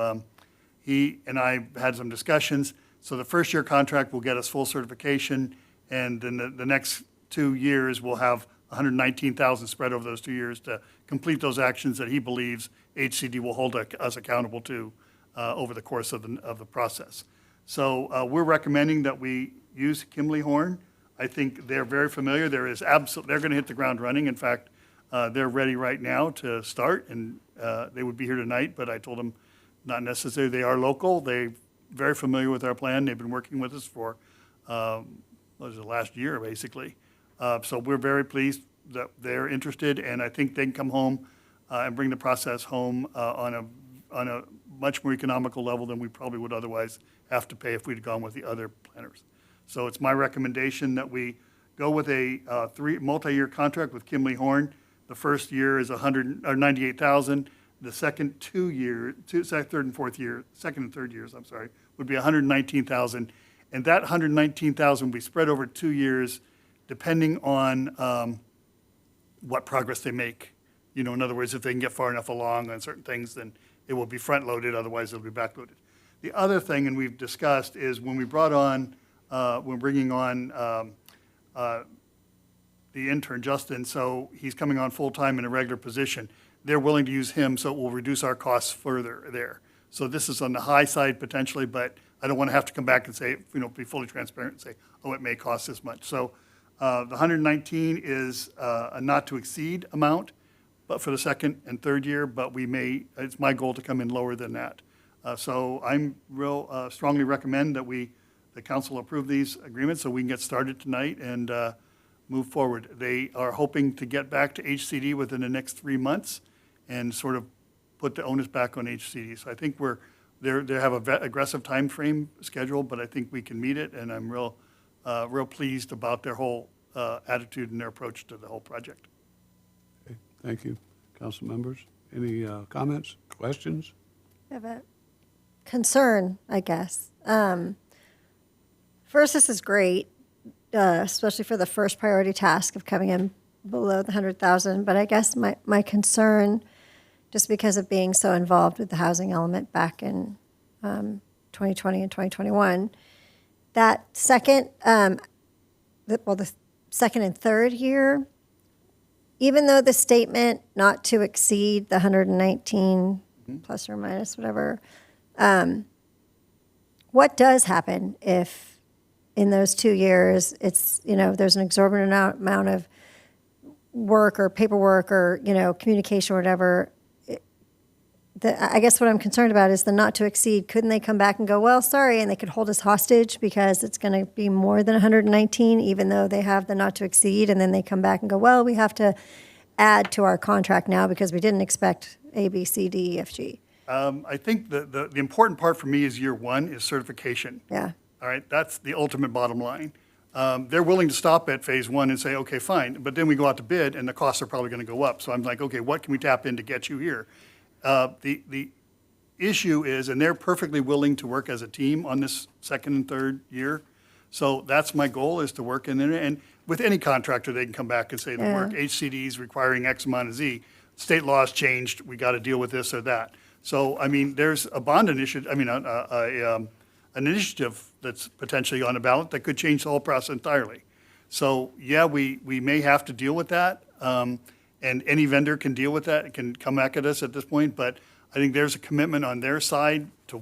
he and I had some discussions. So the first year contract will get us full certification, and then the next 2 years we'll have 119,000 spread over those 2 years to complete those actions that he believes HCD will hold us accountable to over the course of the process. So we're recommending that we use Kimley Horn. I think they're very familiar. They're going to hit the ground running. In fact, they're ready right now to start, and they would be here tonight, but I told them not necessary. They are local. They're very familiar with our plan. They've been working with us for, last year, basically. So we're very pleased that they're interested, and I think they can come home and bring the process home on a much more economical level than we probably would otherwise have to pay if we'd gone with the other planners. So it's my recommendation that we go with a multi-year contract with Kimley Horn. The first year is $98,000. The second third and fourth year, second and third years, would be $119,000. And that $119,000 will be spread over 2 years, depending on what progress they make. You know, in other words, if they can get far enough along on certain things, then it will be front-loaded, otherwise it'll be back-loaded. The other thing, and we've discussed, is when we brought on, we're bringing on the intern, Justin, so he's coming on full-time in a regular position. They're willing to use him, so it will reduce our costs further there. So this is on the high side potentially, but I don't want to have to come back and say, be fully transparent and say, oh, it may cost this much. So the 119 is a not-to-exceed amount, but for the second and third year, but it's my goal to come in lower than that. So I'm strongly recommend that the council approve these agreements so we can get started tonight and move forward. They are hoping to get back to HCD within the next 3 months and sort of put the onus back on HCD. So I think they have a aggressive time frame schedule, but I think we can meet it, and I'm real pleased about their whole attitude and their approach to the whole project. Okay, thank you. Council members, any comments, questions? I have a concern, I guess. First, this is great, especially for the first priority task of coming in below the 100,000. But I guess my concern, just because of being so involved with the housing element back in 2020 and 2021, that second, the second and third year, even though the statement not to exceed the 119 plus or minus whatever, what does happen if in those 2 years it's, there's an exorbitant amount of work or paperwork or, communication or whatever? I guess what I'm concerned about is the not to exceed. Couldn't they come back and go, well, sorry, and they could hold us hostage because it's going to be more than 119, even though they have the not to exceed, and then they come back and go, well, we have to add to our contract now because we didn't expect A, B, C, D, E, F, G. I think the important part for me is year one is certification. Yeah. All right, that's the ultimate bottom line. They're willing to stop at phase one and say, okay, fine, but then we go out to bid and the costs are probably going to go up. So I'm like, okay, what can we tap in to get you here? The issue is, and they're perfectly willing to work as a team on this second and third year. So that's my goal, is to work in there. And with any contractor, they can come back and say the work, HCD's requiring X amount of Z. State laws changed, we got to deal with this or that. So, I mean, there's a bond initiative, an initiative that's potentially on the ballot that could change the whole process entirely. So, yeah, we may have to deal with that. And any vendor can deal with that, can come back at us at this point, but I think there's a commitment on their side to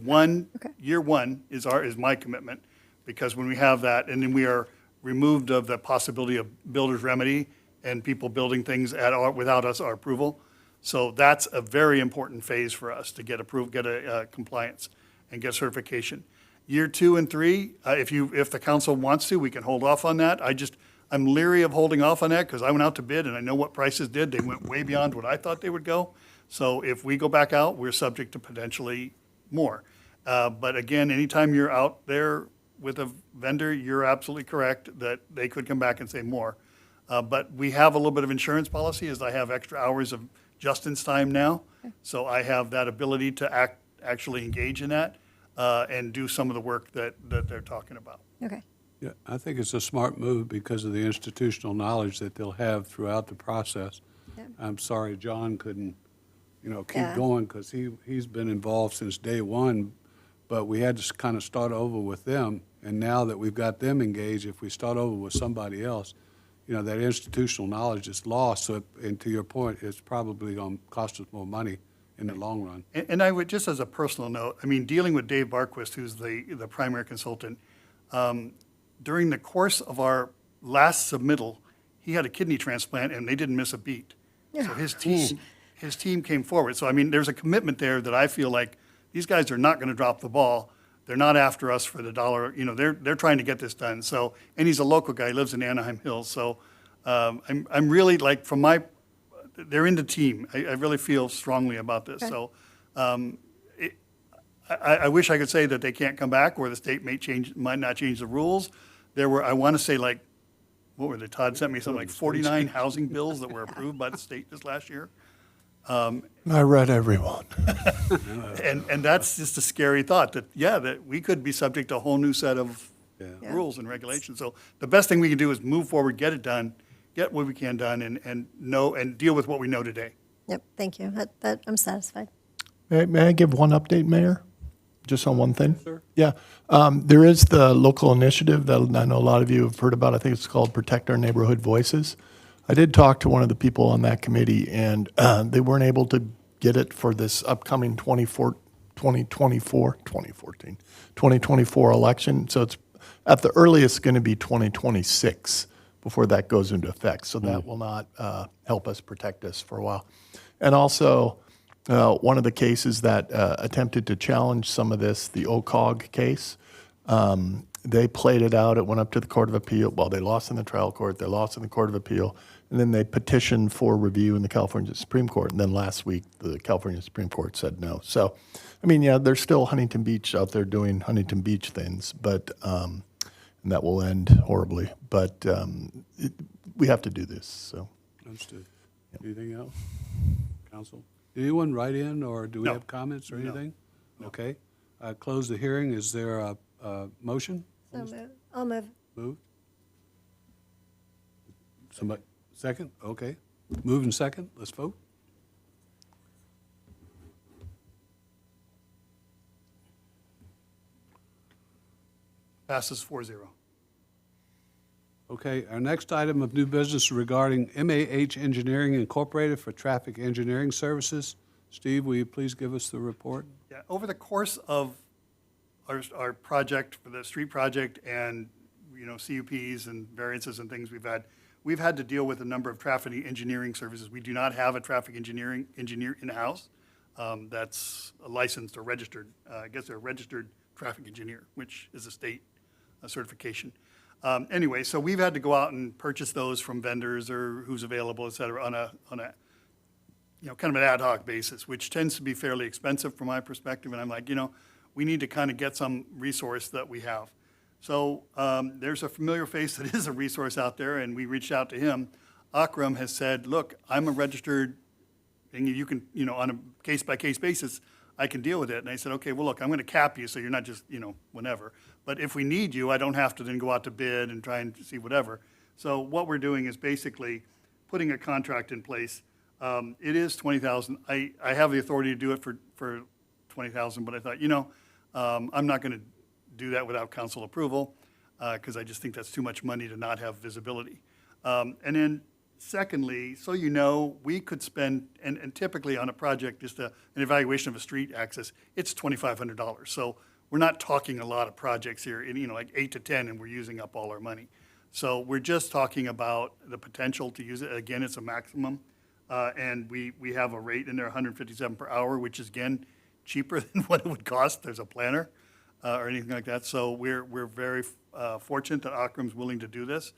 year one is my commitment, Because when we have that, and then we are removed of the possibility of builder's remedy and people building things without our approval. So that's a very important phase for us to get approved, get a compliance and get certification. Year 2 and 3, if the council wants to, we can hold off on that. I'm leery of holding off on that because I went out to bid and I know what prices did. They went way beyond what I thought they would go. So if we go back out, we're subject to potentially more. But again, anytime you're out there with a vendor, you're absolutely correct that they could come back and say more. But we have a little bit of insurance policy as I have extra hours of Justin's time now. So I have that ability to actually engage in that and do some of the work that they're talking about. Okay. Yeah, I think it's a smart move because of the institutional knowledge that they'll have throughout the process. Yeah. I'm sorry John couldn't, keep Yeah. going because he's been involved since day one, but we had to kind of start over with them. And now that we've got them engaged, if we start over with somebody else, that institutional knowledge is lost. So, and to your point, it's probably going to cost us more money in the long run. And I would, just as a personal note, dealing with Dave Barquist, who's the primary consultant, during the course of our last submittal, he had a kidney transplant and they didn't miss a beat. So his team came forward. So, there's a commitment there that I feel like these guys are not going to drop the ball. They're not after us for the dollar. They're trying to get this done. So, and he's a local guy. He lives in Anaheim Hills. So, I'm really like they're in the team. I really feel strongly about this. Okay. So, I wish I could say that they can't come back or the state might not change the rules. I want to say what were they? Todd sent me something like 49 housing bills that were approved by the state this last year. I read every one. And that's just a scary thought that we could be subject to a whole new set of rules and regulations. So the best thing we can do is move forward, get it done, get what we can done and deal with what we know today. Yep, thank you. That I'm satisfied. May I give one update, Mayor? Just on one thing? Sure. Yeah. There is the local initiative that I know a lot of you have heard about. I think it's called Protect Our Neighborhood Voices. I did talk to one of the people on that committee, and they weren't able to get it for this upcoming 2024 election. So it's at the earliest going to be 2026 before that goes into effect. So that will not help us protect us for a while. And also, one of the cases that attempted to challenge some of this, the OCOG case, they played it out. It went up to the Court of Appeal. Well, they lost in the trial court. They lost in the Court of Appeal. And then they petitioned for review in the California Supreme Court. And then last week, the California Supreme Court said no. So, there's still Huntington Beach out there doing Huntington Beach things, but and that will end horribly. But we have to do this. So, Understood. Anything else, Council? Did anyone write in, or do we No. have comments or No. anything? Okay. Close the hearing. Is there a motion? So I'll move. Moved. Somebody, second? Okay. Move and second. Let's vote. Passes 4-0. Okay, our next item of new business is regarding MAH Engineering Incorporated for traffic engineering services. Steve, will you please give us the report? Yeah, over the course of our project, for the street project and, CUPs and variances and things we've had to deal with a number of traffic engineering services. We do not have a traffic engineer in-house that's licensed or registered. I guess they're a registered traffic engineer, which is a state certification. Anyway, so we've had to go out and purchase those from vendors or who's available, et cetera, on a kind of an ad hoc basis, which tends to be fairly expensive from my perspective. And I'm like, we need to kind of get some resource that we have. So there's a familiar face that is a resource out there, and we reached out to him. Akram has said, look, I'm a registered, and you can, on a case-by-case basis, I can deal with it. And I said, okay, well, look, I'm going to cap you so you're not just, whenever. But if we need you, I don't have to then go out to bid and try and see whatever. So what we're doing is basically putting a contract in place. It is $20,000. I have the authority to do it for $20,000, but I thought, I'm not going to do that without council approval because I just think that's too much money to not have visibility. And then secondly, so we could spend, and typically on a project, just an evaluation of a street access, it's $2,500. So we're not talking a lot of projects here, like 8 to 10, and we're using up all our money. So we're just talking about the potential to use it. Again, it's a maximum. And we have a rate in there, 157 per hour, which is, again, cheaper than what it would cost. There's a planner or anything like that. So we're very fortunate that Akram's willing to do this.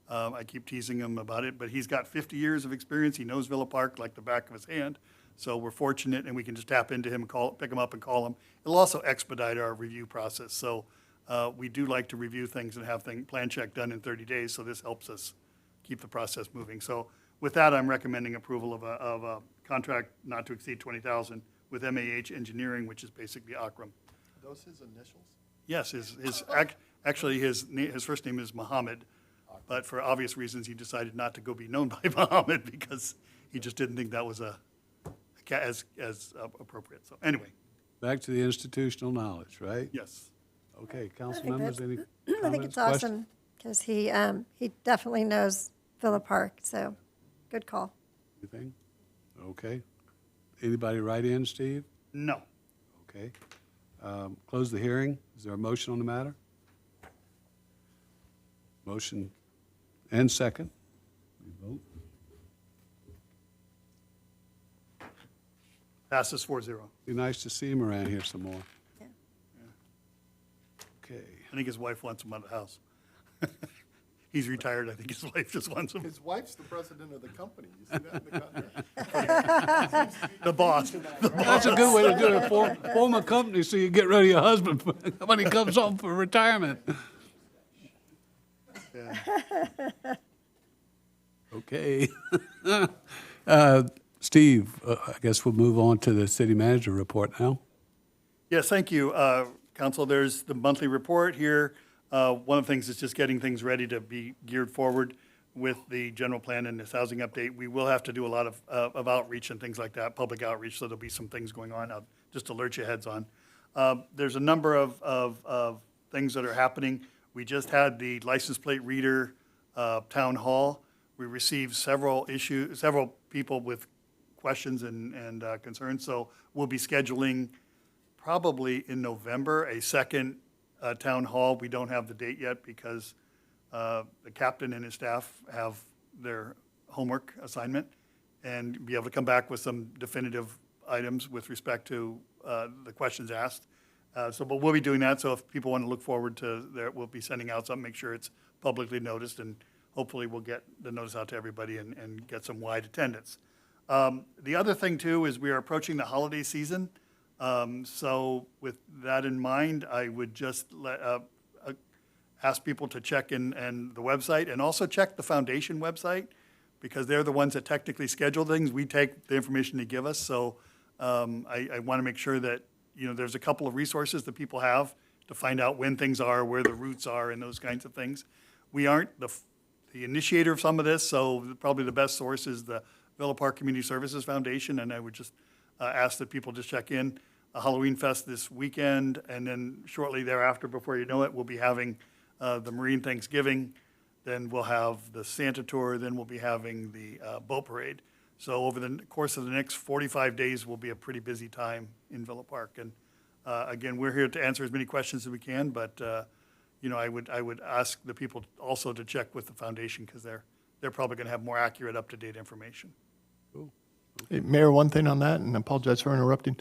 I keep teasing him about it, but he's got 50 years of experience. He knows Villa Park like the back of his hand. So we're fortunate, and we can just tap into him, pick him up and call him. It'll also expedite our review process. So we do like to review things and have plan check done in 30 days, so this helps us keep the process moving. So with that, I'm recommending approval of a contract not to exceed $20,000 with MAH Engineering, which is basically Akram. Are those his initials? Yes, actually, his first name is Muhammad, but for obvious reasons, he decided not to go be known by Muhammad because he just didn't think that was as appropriate. So anyway. Back to the institutional knowledge, right? Yes. Okay, council members, any comments, I think it's questions? awesome because he definitely knows Villa Park, so good call. Anything? Okay. Anybody write in, Steve? No. Okay. Close the hearing. Is there a motion on the matter? Motion and second. We vote. Passes 4-0. Be nice to see him around here some more. Yeah. Okay. I think his wife wants him out of the house. He's retired. I think his wife just wants him. His wife's the president of the company. You see that in the contract? The boss. That's a good way to do it. Form a company so you get rid of your husband when he comes home for retirement. Okay. Steve, I guess we'll move on to the city manager report now. Yes, thank you, Council. There's the monthly report here. One of the things is just getting things ready to be geared forward with the general plan and this housing update. We will have to do a lot of outreach and things like that, public outreach, so there'll be some things going on. I'll just alert you heads on. There's a number of things that are happening. We just had the license plate reader town hall. We received several people with questions and concerns. So we'll be scheduling probably in November a second town hall. We don't have the date yet because the captain and his staff have their homework assignment and be able to come back with some definitive items with respect to the questions asked. But we'll be doing that. So if people want to look forward to that, we'll be sending out something, make sure it's publicly noticed, and hopefully we'll get the notice out to everybody and get some wide attendance. The other thing too is we are approaching the holiday season. So with that in mind, I would just ask people to check in the website and also check the foundation website because they're the ones that technically schedule things. We take the information they give us. So I want to make sure that, there's a couple of resources that people have to find out when things are, where the routes are, and those kinds of things. We aren't the initiator of some of this, so probably the best source is the Villa Park Community Services Foundation, and I would just ask that people just check in. A Halloween Fest this weekend, and then shortly thereafter, before you know it, we'll be having the Marine Thanksgiving, then we'll have the Santa Tour, then we'll be having the boat parade. So over the course of the next 45 days will be a pretty busy time in Villa Park. And again, we're here to answer as many questions as we can, but I would ask the people also to check with the foundation because they're probably going to have more accurate, up-to-date information. Hey, Mayor, one thing on that, and I apologize for interrupting.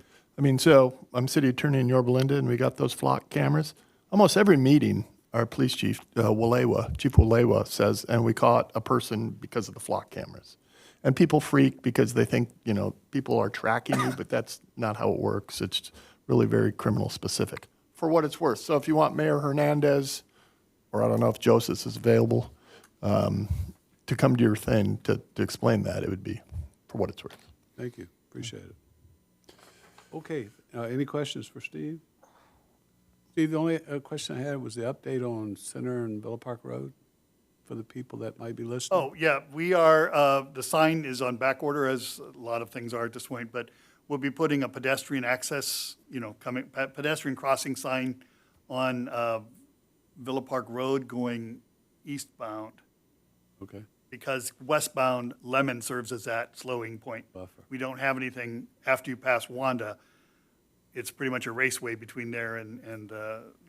So I'm city attorney in Yorba Linda, and we got those flock cameras. Almost every meeting, our police chief, Chief Walewa says, and we caught a person because of the flock cameras. And people freak because they think, people are tracking you, but that's not how it works. It's really very criminal specific, for what it's worth. So if you want Mayor Hernandez, or I don't know if Joseph is available, to come to your thing to explain that, it would be for what it's worth. Thank you. Appreciate it. Okay. Any questions for Steve? Steve, the only question I had was the update on Center and Villa Park Road for the people that might be listening. Oh, yeah, we are, the sign is on back order, as a lot of things are at this point, but we'll be putting a pedestrian access, pedestrian crossing sign on Villa Park Road going eastbound. Okay. Because westbound, Lemon serves as that slowing point. Buffer. We don't have anything after you pass Wanda. it's pretty much a raceway between there and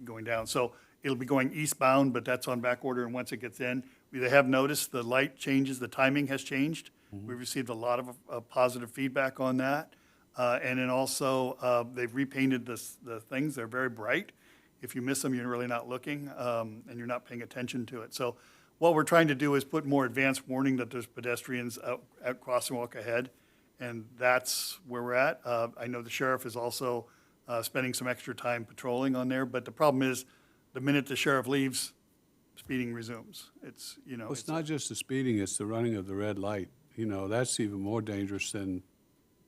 going down. So it'll be going eastbound, but that's on back order, and once it gets in, they have noticed the light changes, the timing has changed. We've received a lot of positive feedback on that. And then also, they've repainted the things, they're very bright. If you miss them, you're really not looking, and you're not paying attention to it. So what we're trying to do is put more advanced warning that there's pedestrians out at crosswalk ahead, and that's where we're at. I know the sheriff is also spending some extra time patrolling on there, but the problem is, the minute the sheriff leaves, speeding resumes. It's, you know. Well, it's not just the speeding, it's the running of the red light. You know, that's even more dangerous than,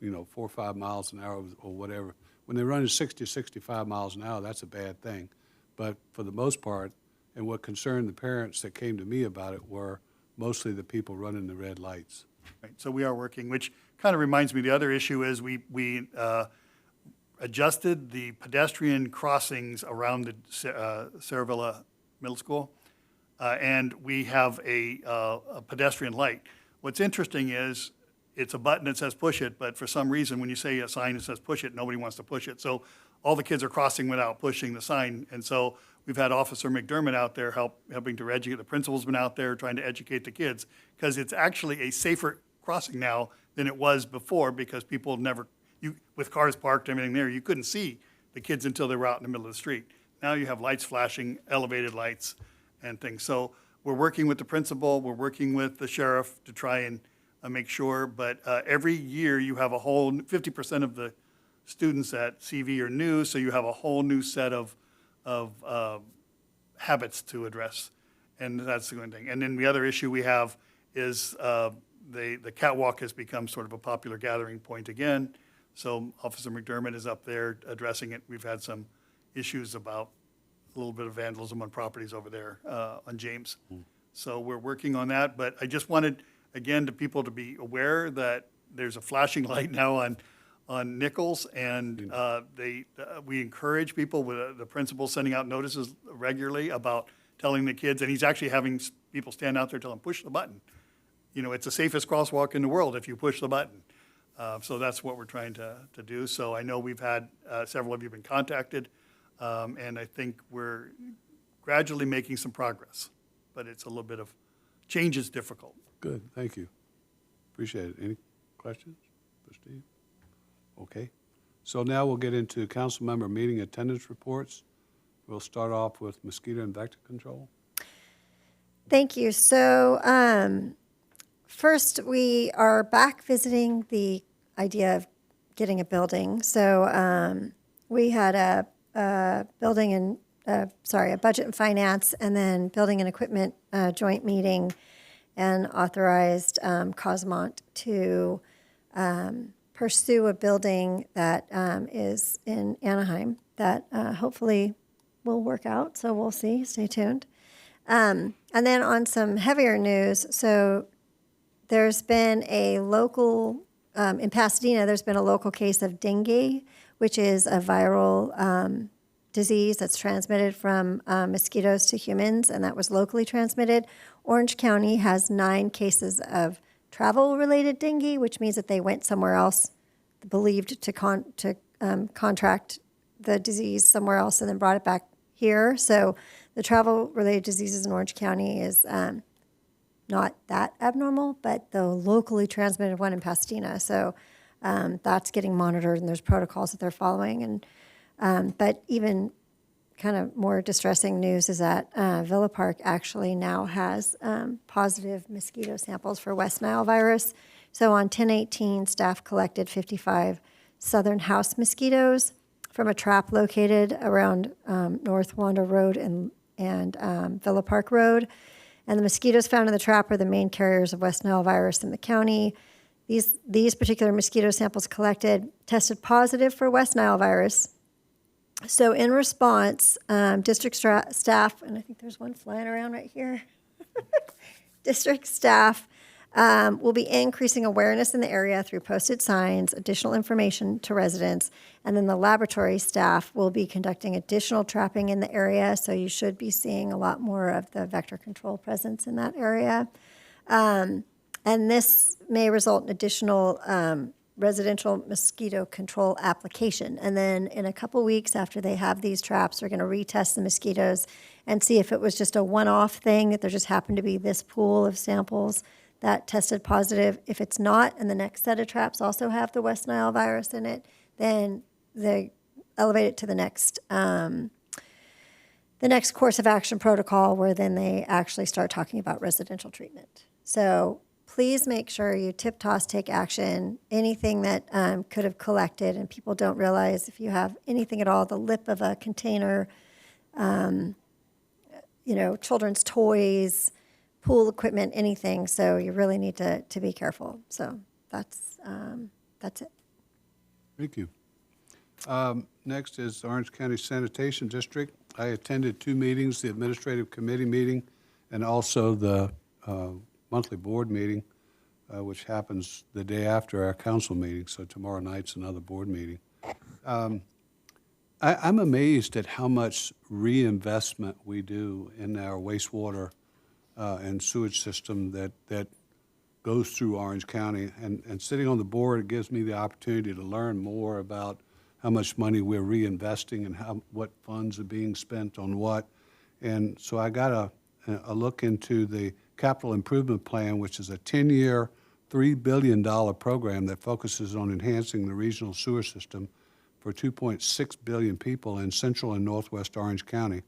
4 or 5 miles an hour or whatever. When they're running 60, 65 miles an hour, that's a bad thing. But for the most part, and what concerned the parents that came to me about it were mostly the people running the red lights. Right, so we are working, which kind of reminds me, the other issue is we adjusted the pedestrian crossings around the Saravilla Middle School, and we have a pedestrian light. What's interesting is it's a button that says push it, but for some reason, when you say a sign that says push it, nobody wants to push it. So all the kids are crossing without pushing the sign, and so we've had Officer McDermott out there helping to educate. The principal's been out there trying to educate the kids, because it's actually a safer crossing now than it was before, because people never, with cars parked and everything there, you couldn't see the kids until they were out in the middle of the street. Now you have lights flashing, elevated lights and things. So we're working with the principal, we're working with the sheriff to try and make sure, but every year you have a whole, 50% of the students at CV are new, so you have a whole new set of habits to address, and that's the one thing. And then the other issue we have is the catwalk has become sort of a popular gathering point again, so Officer McDermott is up there addressing it. We've had some issues about a little bit of vandalism on properties over there on James. So we're working on that, but I just wanted, again, to people to be aware that there's a flashing light now on Nichols, and we encourage people, with the principal sending out notices regularly about telling the kids, and he's actually having people stand out there tell them, push the button. It's the safest crosswalk in the world if you push the button. So that's what we're trying to do. So I know we've had, several of you have been contacted, and I think we're gradually making some progress, but it's a little bit of, change is difficult. Good, thank you. Appreciate it. Any questions for Steve? Okay. So now we'll get into council member meeting attendance reports. We'll start off with mosquito and vector control. Thank you. So first, we are back visiting the idea of getting a building. So we had a budget and finance, and then building and equipment joint meeting, and authorized Cosmont to pursue a building that is in Anaheim that hopefully will work out. So we'll see. Stay tuned. And then on some heavier news, so there's been a local, in Pasadena, there's been a local case of dengue, which is a viral disease that's transmitted from mosquitoes to humans, and that was locally transmitted. Orange County has 9 cases of travel-related dengue, which means that they went somewhere else, believed to contract the disease somewhere else, and then brought it back here. So the travel-related diseases in Orange County is not that abnormal, but the locally transmitted one in Pasadena. So that's getting monitored, and there's protocols that they're following. And but even kind of more distressing news is that Villa Park actually now has positive mosquito samples for West Nile virus. So on 10/18, staff collected 55 southern house mosquitoes from a trap located around North Wanda Road and Villa Park Road. And the mosquitoes found in the trap are the main carriers of West Nile virus in the county. These particular mosquito samples collected tested positive for West Nile virus. So in response, district staff, and I think there's one flying around right here, district staff will be increasing awareness in the area through posted signs, additional information to residents, and then the laboratory staff will be conducting additional trapping in the area, so you should be seeing a lot more of the vector control presence in that area. And this may result in additional residential mosquito control application. And then in a couple weeks after they have these traps, they're going to retest the mosquitoes and see if it was just a one-off thing, that there just happened to be this pool of samples that tested positive. If it's not, and the next set of traps also have the West Nile virus in it, then they elevate it to the next course of action protocol, where then they actually start talking about residential treatment. So please make sure you tip, toss, take action. Anything that could have collected, and people don't realize, if you have anything at all, the lip of a container, children's toys, pool equipment, anything. So you really need to be careful. So that's it. Thank you. Next is Orange County Sanitation District. I attended 2 meetings, the administrative committee meeting and also the monthly board meeting, which happens the day after our council meeting, so tomorrow night's another board meeting. I'm amazed at how much reinvestment we do in our wastewater and sewage system that goes through Orange County. And sitting on the board, it gives me the opportunity to learn more about how much money we're reinvesting and what funds are being spent on what. And so I got a look into the capital improvement plan, which is a 10-year, $3 billion program that focuses on enhancing the regional sewer system for 2.6 billion people in central and northwest Orange County.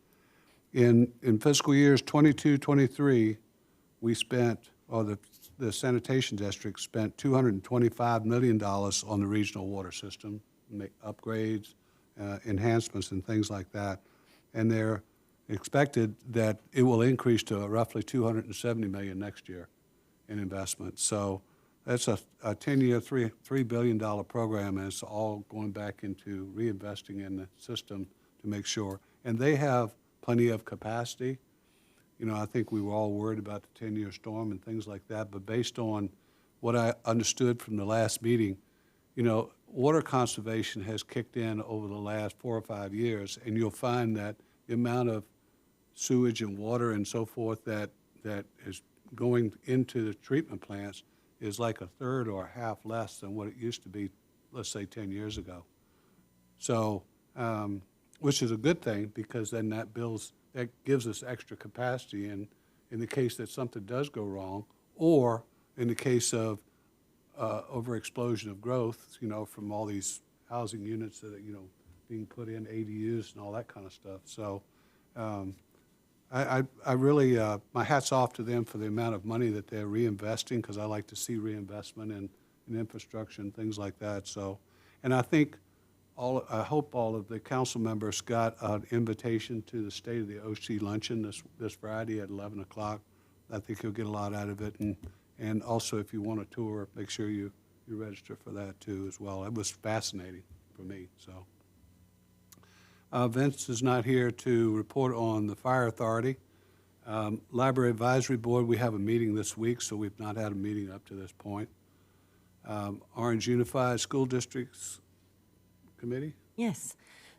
In fiscal years 22, 23, we spent, or the sanitation district spent $225 million on the regional water system, upgrades, enhancements, and things like that. And they're expected that it will increase to roughly $270 million next year in investment. So that's a 10-year, $3 billion program, and it's all going back into reinvesting in the system to make sure. And they have plenty of capacity. I think we were all worried about the 10-year storm and things like that, but based on what I understood from the last meeting, water conservation has kicked in over the last 4 or 5 years, and you'll find that the amount of sewage and water and so forth that is going into the treatment plants is like a third or a half less than what it used to be, let's say 10 years ago. So, which is a good thing, because then that gives us extra capacity in the case that something does go wrong, or in the case of overexplosion of growth, from all these housing units that being put in, ADUs and all that kind of stuff. So I really, my hat's off to them for the amount of money that they're reinvesting, because I like to see reinvestment in infrastructure and things like that. So, and I think I hope all of the council members got an invitation to the State of the OC luncheon this Friday at 11 o'clock. I think you'll get a lot out of it. And also, if you want a tour, make sure you register for that too as well. It was fascinating for me. So Vince is not here to report on the fire authority. Library Advisory Board, we have a meeting this week, so we've not had a meeting up to this point. Orange Unified School Districts Committee? Yes.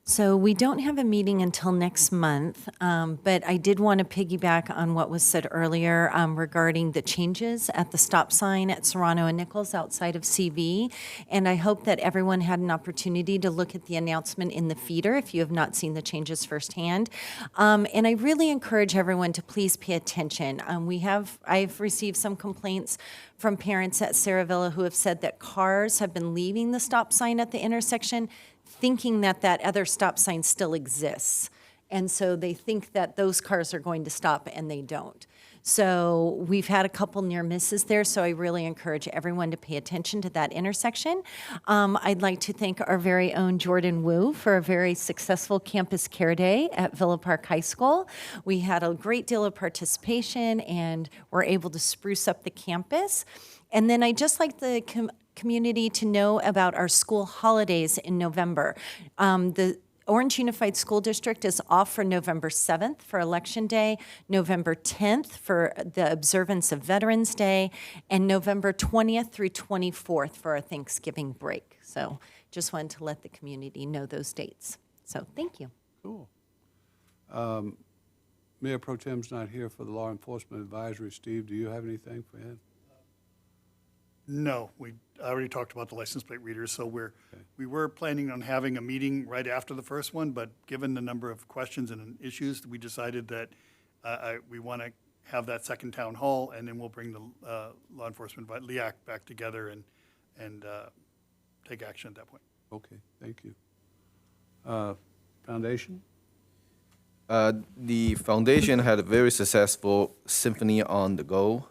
So we don't have a meeting until next month, but I did want to piggyback on what was said earlier regarding the changes at the stop sign at Serrano and Nichols outside of CV. And I hope that everyone had an opportunity to look at the announcement in the feeder if you have not seen the changes firsthand. And I really encourage everyone to please pay attention. I've received some complaints from parents at Saravilla who have said that cars have been leaving the stop sign at the intersection thinking that other stop sign still exists. And so they think that those cars are going to stop, and they don't. So we've had a couple near misses there, so I really encourage everyone to pay attention to that intersection. I'd like to thank our very own Jordan Wu for a very successful Campus Care Day at Villa Park High School. We had a great deal of participation, and were able to spruce up the campus. And then I'd just like the community to know about our school holidays in November. The Orange Unified School District is off for November 7th for Election Day, November 10th for the observance of Veterans Day, and November 20th through 24th for our Thanksgiving break. So just wanted to let the community know those dates. So thank you. Cool. Mayor Pro Tem's not here for the Law Enforcement Advisory. Steve, do you have anything for him? No, I already talked about the license plate readers, so we were planning on having a meeting right after the first one, but given the number of questions and issues, we decided that we want to have that second town hall, and then we'll bring the law enforcement, LEAC, back together and take action at that point. Okay, thank you. Foundation? The foundation had a very successful Symphony on the Go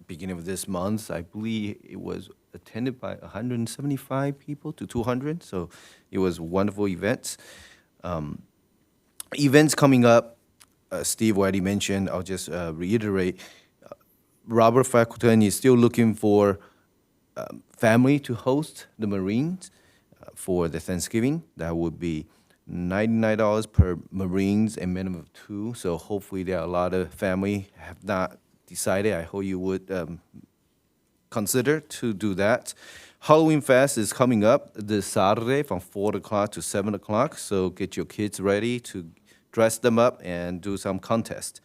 beginning of this month. I believe it was attended by 175 people to 200, so it was a wonderful event. Events coming up, Steve already mentioned, I'll just reiterate, Robert Faculton is still looking for family to host the Marines for the Thanksgiving. That would be $99 per Marines and minimum of 2. So hopefully there are a lot of family have not decided. I hope you would consider to do that. Halloween Fest is coming up this Saturday from 4 o'clock to 7 o'clock. So get your kids ready to dress them up and do some contest.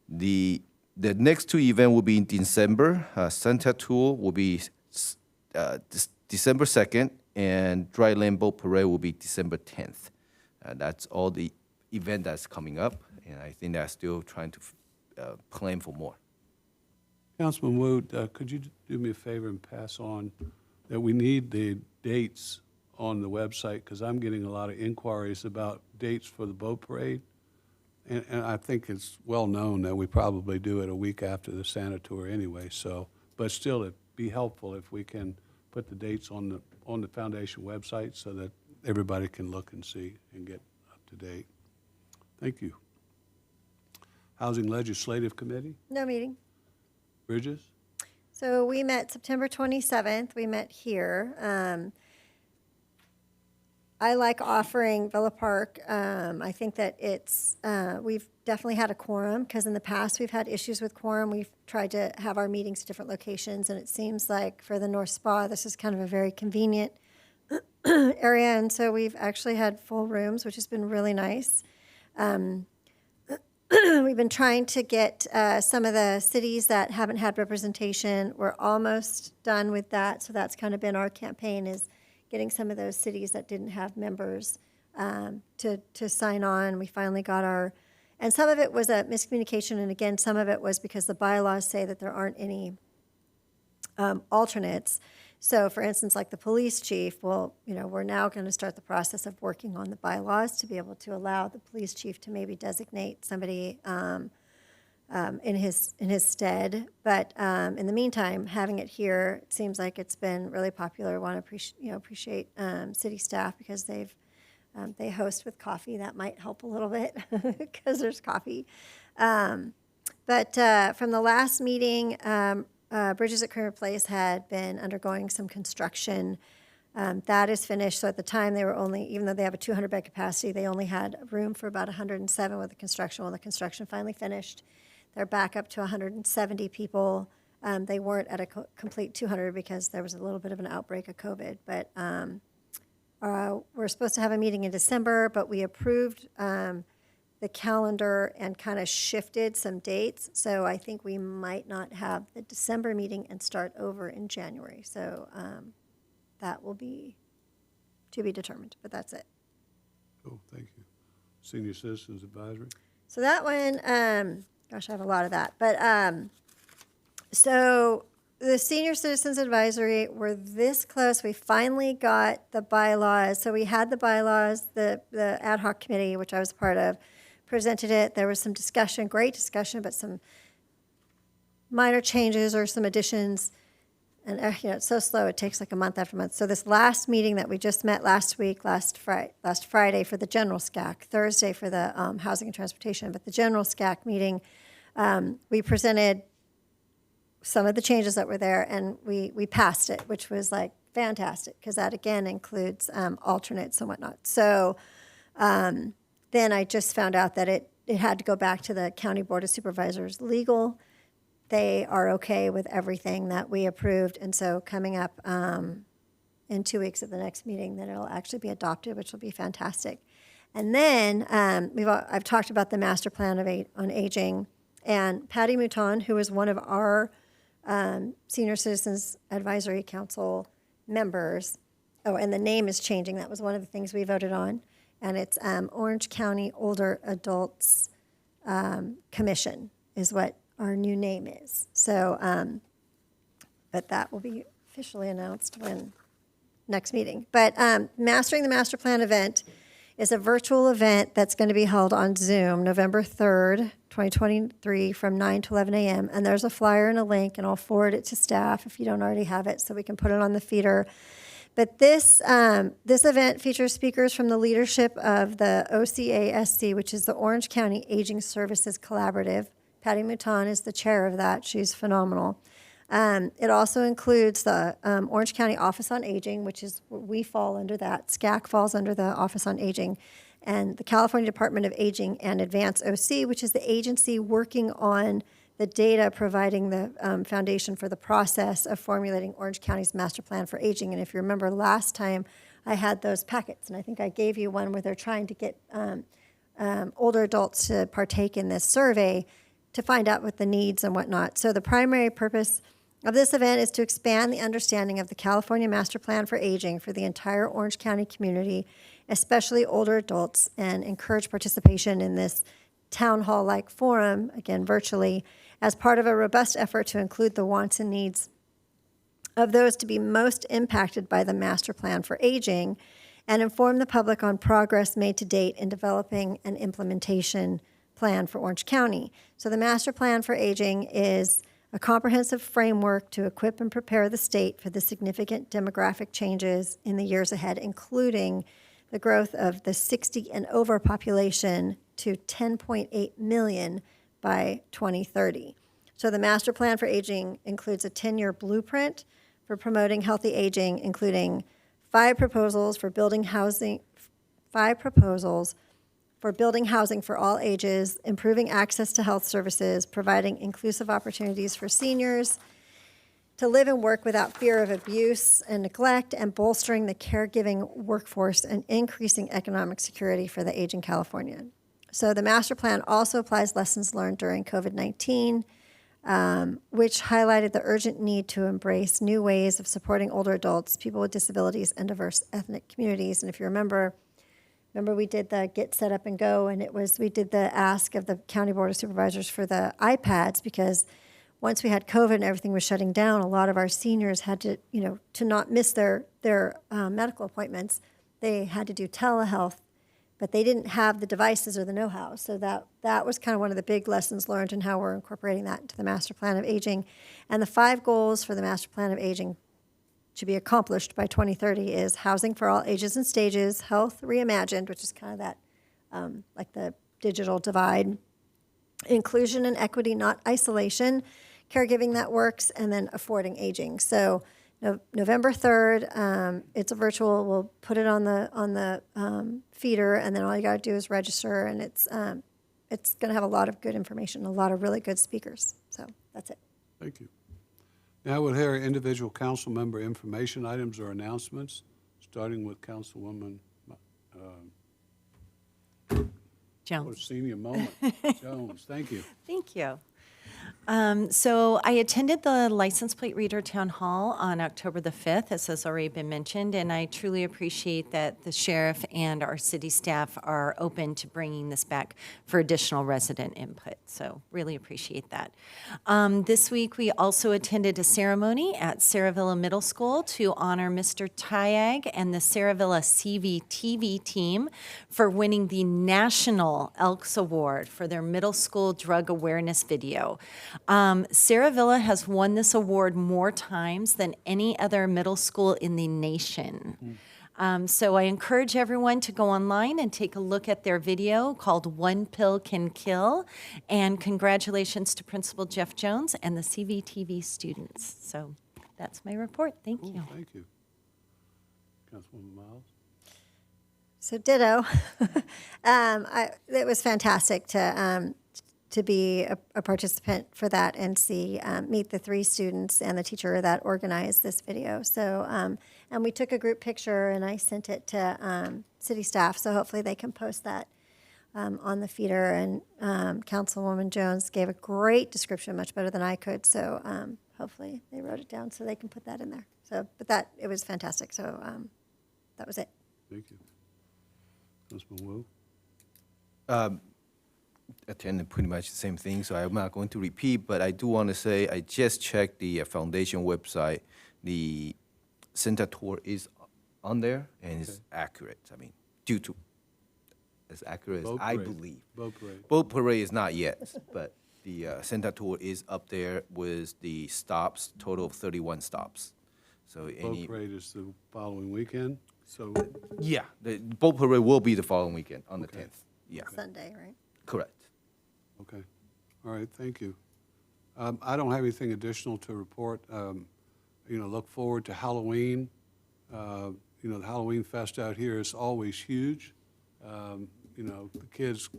The next 2 events will be in December. Santa Tour will be December 2nd, and Dry Land Boat Parade will be December 10th. That's all the event that's coming up, and I think they're still trying to plan for more. Councilman Wood, could you do me a favor and pass on that we need the dates on the website, because I'm getting a lot of inquiries about dates for the boat parade. And I think it's well known that we probably do it a week after the Santa Tour anyway, so, but still, it'd be helpful if we can put the dates on the foundation website so that everybody can look and see and get up to date. Thank you. Housing Legislative Committee, No meeting. Bridges? So we met September 27th. We met here. I like offering Villa Park. I think that we've definitely had a quorum, because in the past we've had issues with quorum. We've tried to have our meetings at different locations, and it seems like for the North Spa, this is kind of a very convenient area, and so we've actually had full rooms, which has been really nice. We've been trying to get some of the cities that haven't had representation. We're almost done with that, so that's kind of been our campaign, is getting some of those cities that didn't have members to sign on. We finally got and some of it was a miscommunication, and again, some of it was because the bylaws say that there aren't any alternates. So for instance, like the police chief, well, we're now going to start the process of working on the bylaws to be able to allow the police chief to maybe designate somebody in his stead. But in the meantime, having it here, it seems like it's been really popular. I want to appreciate city staff, because they host with coffee. That might help a little bit because there's coffee. But from the last meeting, Bridges at Creamer Place had been undergoing some construction. That is finished. So at the time, they were only, even though they have a 200-bed capacity, they only had room for about 107 with the construction. When the construction finally finished, they're back up to 170 people. They weren't at a complete 200 because there was a little bit of an outbreak of COVID. But we're supposed to have a meeting in December, but we approved the calendar and kind of shifted some dates. So I think we might not have the December meeting and start over in January. So that will be to be determined, but that's it. Oh, thank you. Senior Citizens Advisory? So that one, gosh, I have a lot of that. But so the Senior Citizens Advisory, we're this close. We finally got the bylaws. So we had the bylaws, the ad hoc committee, which I was part of, presented it. There was some discussion, great discussion, but some minor changes or some additions. And it's so slow. It takes like a month after month. So this last meeting that we just met last week, last Friday for the general SCAC, Thursday for the housing and transportation, but the general SCAC meeting, we presented some of the changes that were there, and we passed it, which was like fantastic, because that again includes alternates and whatnot. So then I just found out that it had to go back to the County Board of Supervisors legal. They are okay with everything that we approved, and so coming up in 2 weeks at the next meeting, then it'll actually be adopted, which will be fantastic. And then I've talked about the master plan on aging, and Patty Mouton, who is one of our Senior Citizens Advisory Council members. Oh, and the name is changing. That was one of the things we voted on. And it's Orange County Older Adults Commission is what our new name is. So, but that will be officially announced when next meeting. But Mastering the Master Plan event is a virtual event that's going to be held on Zoom November 3rd, 2023 from 9 to 11 a.m. And there's a flyer and a link, and I'll forward it to staff if you don't already have it so we can put it on the feeder. But this event features speakers from the leadership of the OCASC, which is the Orange County Aging Services Collaborative. Patty Mouton is the chair of that. She's phenomenal. It also includes the Orange County Office on Aging, which is, we fall under that. SCAC falls under the Office on Aging. And the California Department of Aging and Advance OC, which is the agency working on the data providing the foundation for the process of formulating Orange County's master plan for aging. And if you remember last time, I had those packets, and I think I gave you one where they're trying to get older adults to partake in this survey to find out what the needs and whatnot. So the primary purpose of this event is to expand the understanding of the California Master Plan for Aging for the entire Orange County community, especially older adults, and encourage participation in this town hall-like forum, again virtually, as part of a robust effort to include the wants and needs of those to be most impacted by the Master Plan for Aging and inform the public on progress made to date in developing an implementation plan for Orange County. So the Master Plan for Aging is a comprehensive framework to equip and prepare the state for the significant demographic changes in the years ahead, including the growth of the 60 and over population to 10.8 million by 2030. So the Master Plan for Aging includes a 10-year blueprint for promoting healthy aging, including 5 proposals for building housing for all ages, improving access to health services, providing inclusive opportunities for seniors to live and work without fear of abuse and neglect, and bolstering the caregiving workforce and increasing economic security for the aging Californian. So the master plan also applies lessons learned during COVID-19, which highlighted the urgent need to embrace new ways of supporting older adults, people with disabilities, and diverse ethnic communities. And if you remember we did the Get Set Up and Go, and we did the ask of the County Board of Supervisors for the iPads, because once we had COVID and everything was shutting down, a lot of our seniors had to, to not miss their medical appointments, they had to do telehealth, but they didn't have the devices or the know-how. So that was kind of one of the big lessons learned in how we're incorporating that into the Master Plan of Aging. And the 5 goals for the Master Plan of Aging to be accomplished by 2030 is housing for all ages and stages, health reimagined, which is kind of that, like the digital divide, inclusion and equity, not isolation, caregiving that works, and then affording aging. So November 3rd, it's a virtual. We'll put it on the feeder, and then all you got to do is register, and it's going to have a lot of good information, a lot of really good speakers. So that's it. Thank you. Now we'll hear individual council member information items or announcements, starting with Councilwoman Jones. Senior moment. Jones, thank you. Thank you. So I attended the license plate reader town hall on October the 5th, as has already been mentioned, and I truly appreciate that the sheriff and our city staff are open to bringing this back for additional resident input. So really appreciate that. This week we also attended a ceremony at Saravilla Middle School to honor Mr. Tyag and the Saravilla CVTV team for winning the National Elks Award for their middle school drug awareness video. Saravilla has won this award more times than any other middle school in the nation. So I encourage everyone to go online and take a look at their video called One Pill Can Kill. And congratulations to Principal Jeff Jones and the CVTV students. So that's my report. Thank you. Thank you. Councilwoman Miles? So ditto. It was fantastic to be a participant for that and meet the 3 students and the teacher that organized this video. So, and we took a group picture and I sent it to city staff, so hopefully they can post that on the feeder. And Councilwoman Jones gave a great description, much better than I could, so hopefully they wrote it down so they can put that in there. So, but that, it was fantastic. So that was it. Thank you. Councilman Wu? Attended pretty much the same thing, so I'm not going to repeat, but I do want to say I just checked the foundation website. The center tour is on there and it's accurate. I mean, due to as accurate as Boat I parade. believe. Boat parade. Boat parade is not yet, but the center tour is up there with the stops, total of 31 stops. So any, Boat parade is the following weekend, so, yeah, the boat parade will be the following weekend on the 10th. Yeah, Sunday, right? correct. okay. All right, thank you. I don't have anything additional to report. Look forward to Halloween. The Halloween fest out here is always huge. The kids,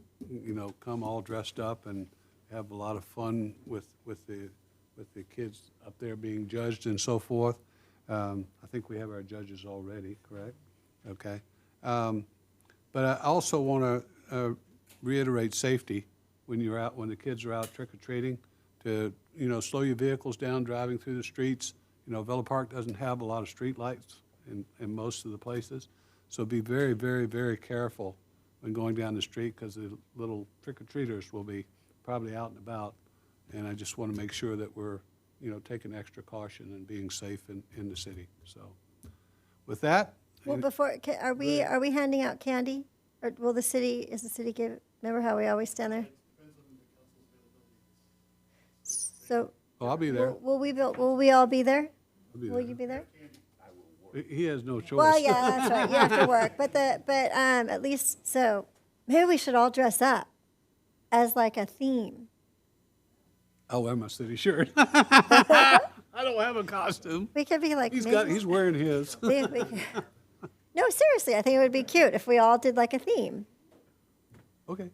come all dressed up and have a lot of fun with the kids up there being judged and so forth. I think we have our judges already, correct? Okay. But I also want to reiterate safety when you're out, when the kids are out trick-or-treating, to, slow your vehicles down driving through the streets. Villa Park doesn't have a lot of street lights in most of the places. So be very, very, very careful when going down the street, because the little trick-or-treaters will be probably out and about. And I just want to make sure that we're, taking extra caution and being safe in the city. So with that. Well, before, are we handing out candy? Or will is the city give, remember how we always stand there? So. Oh, I'll be there. Will we all be there? I'll be Will there. you be there? He has no choice. Well, yeah, that's right. You have to work, but at least, so maybe we should all dress up as like a theme. I'll wear my city shirt. I don't have a costume. We could be like. He's wearing his. No, seriously, I think it would be cute if we all did like a theme. Okay.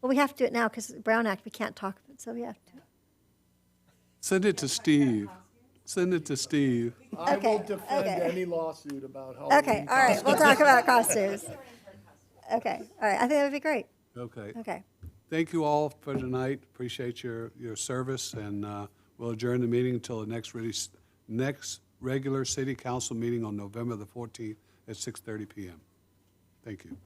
Well, we have to do it now because Brown Act, we can't talk, so we have to. Send it to Steve. Send it to Steve. I will Okay, defend okay. any lawsuit about Halloween. Okay, all right, we'll talk about costumes. Okay, all right, I think that would be great. Okay. Okay. Thank you all for tonight. Appreciate your service, and we'll adjourn the meeting until the next regular city council meeting on November the 14th at 6:30 p.m. Thank you.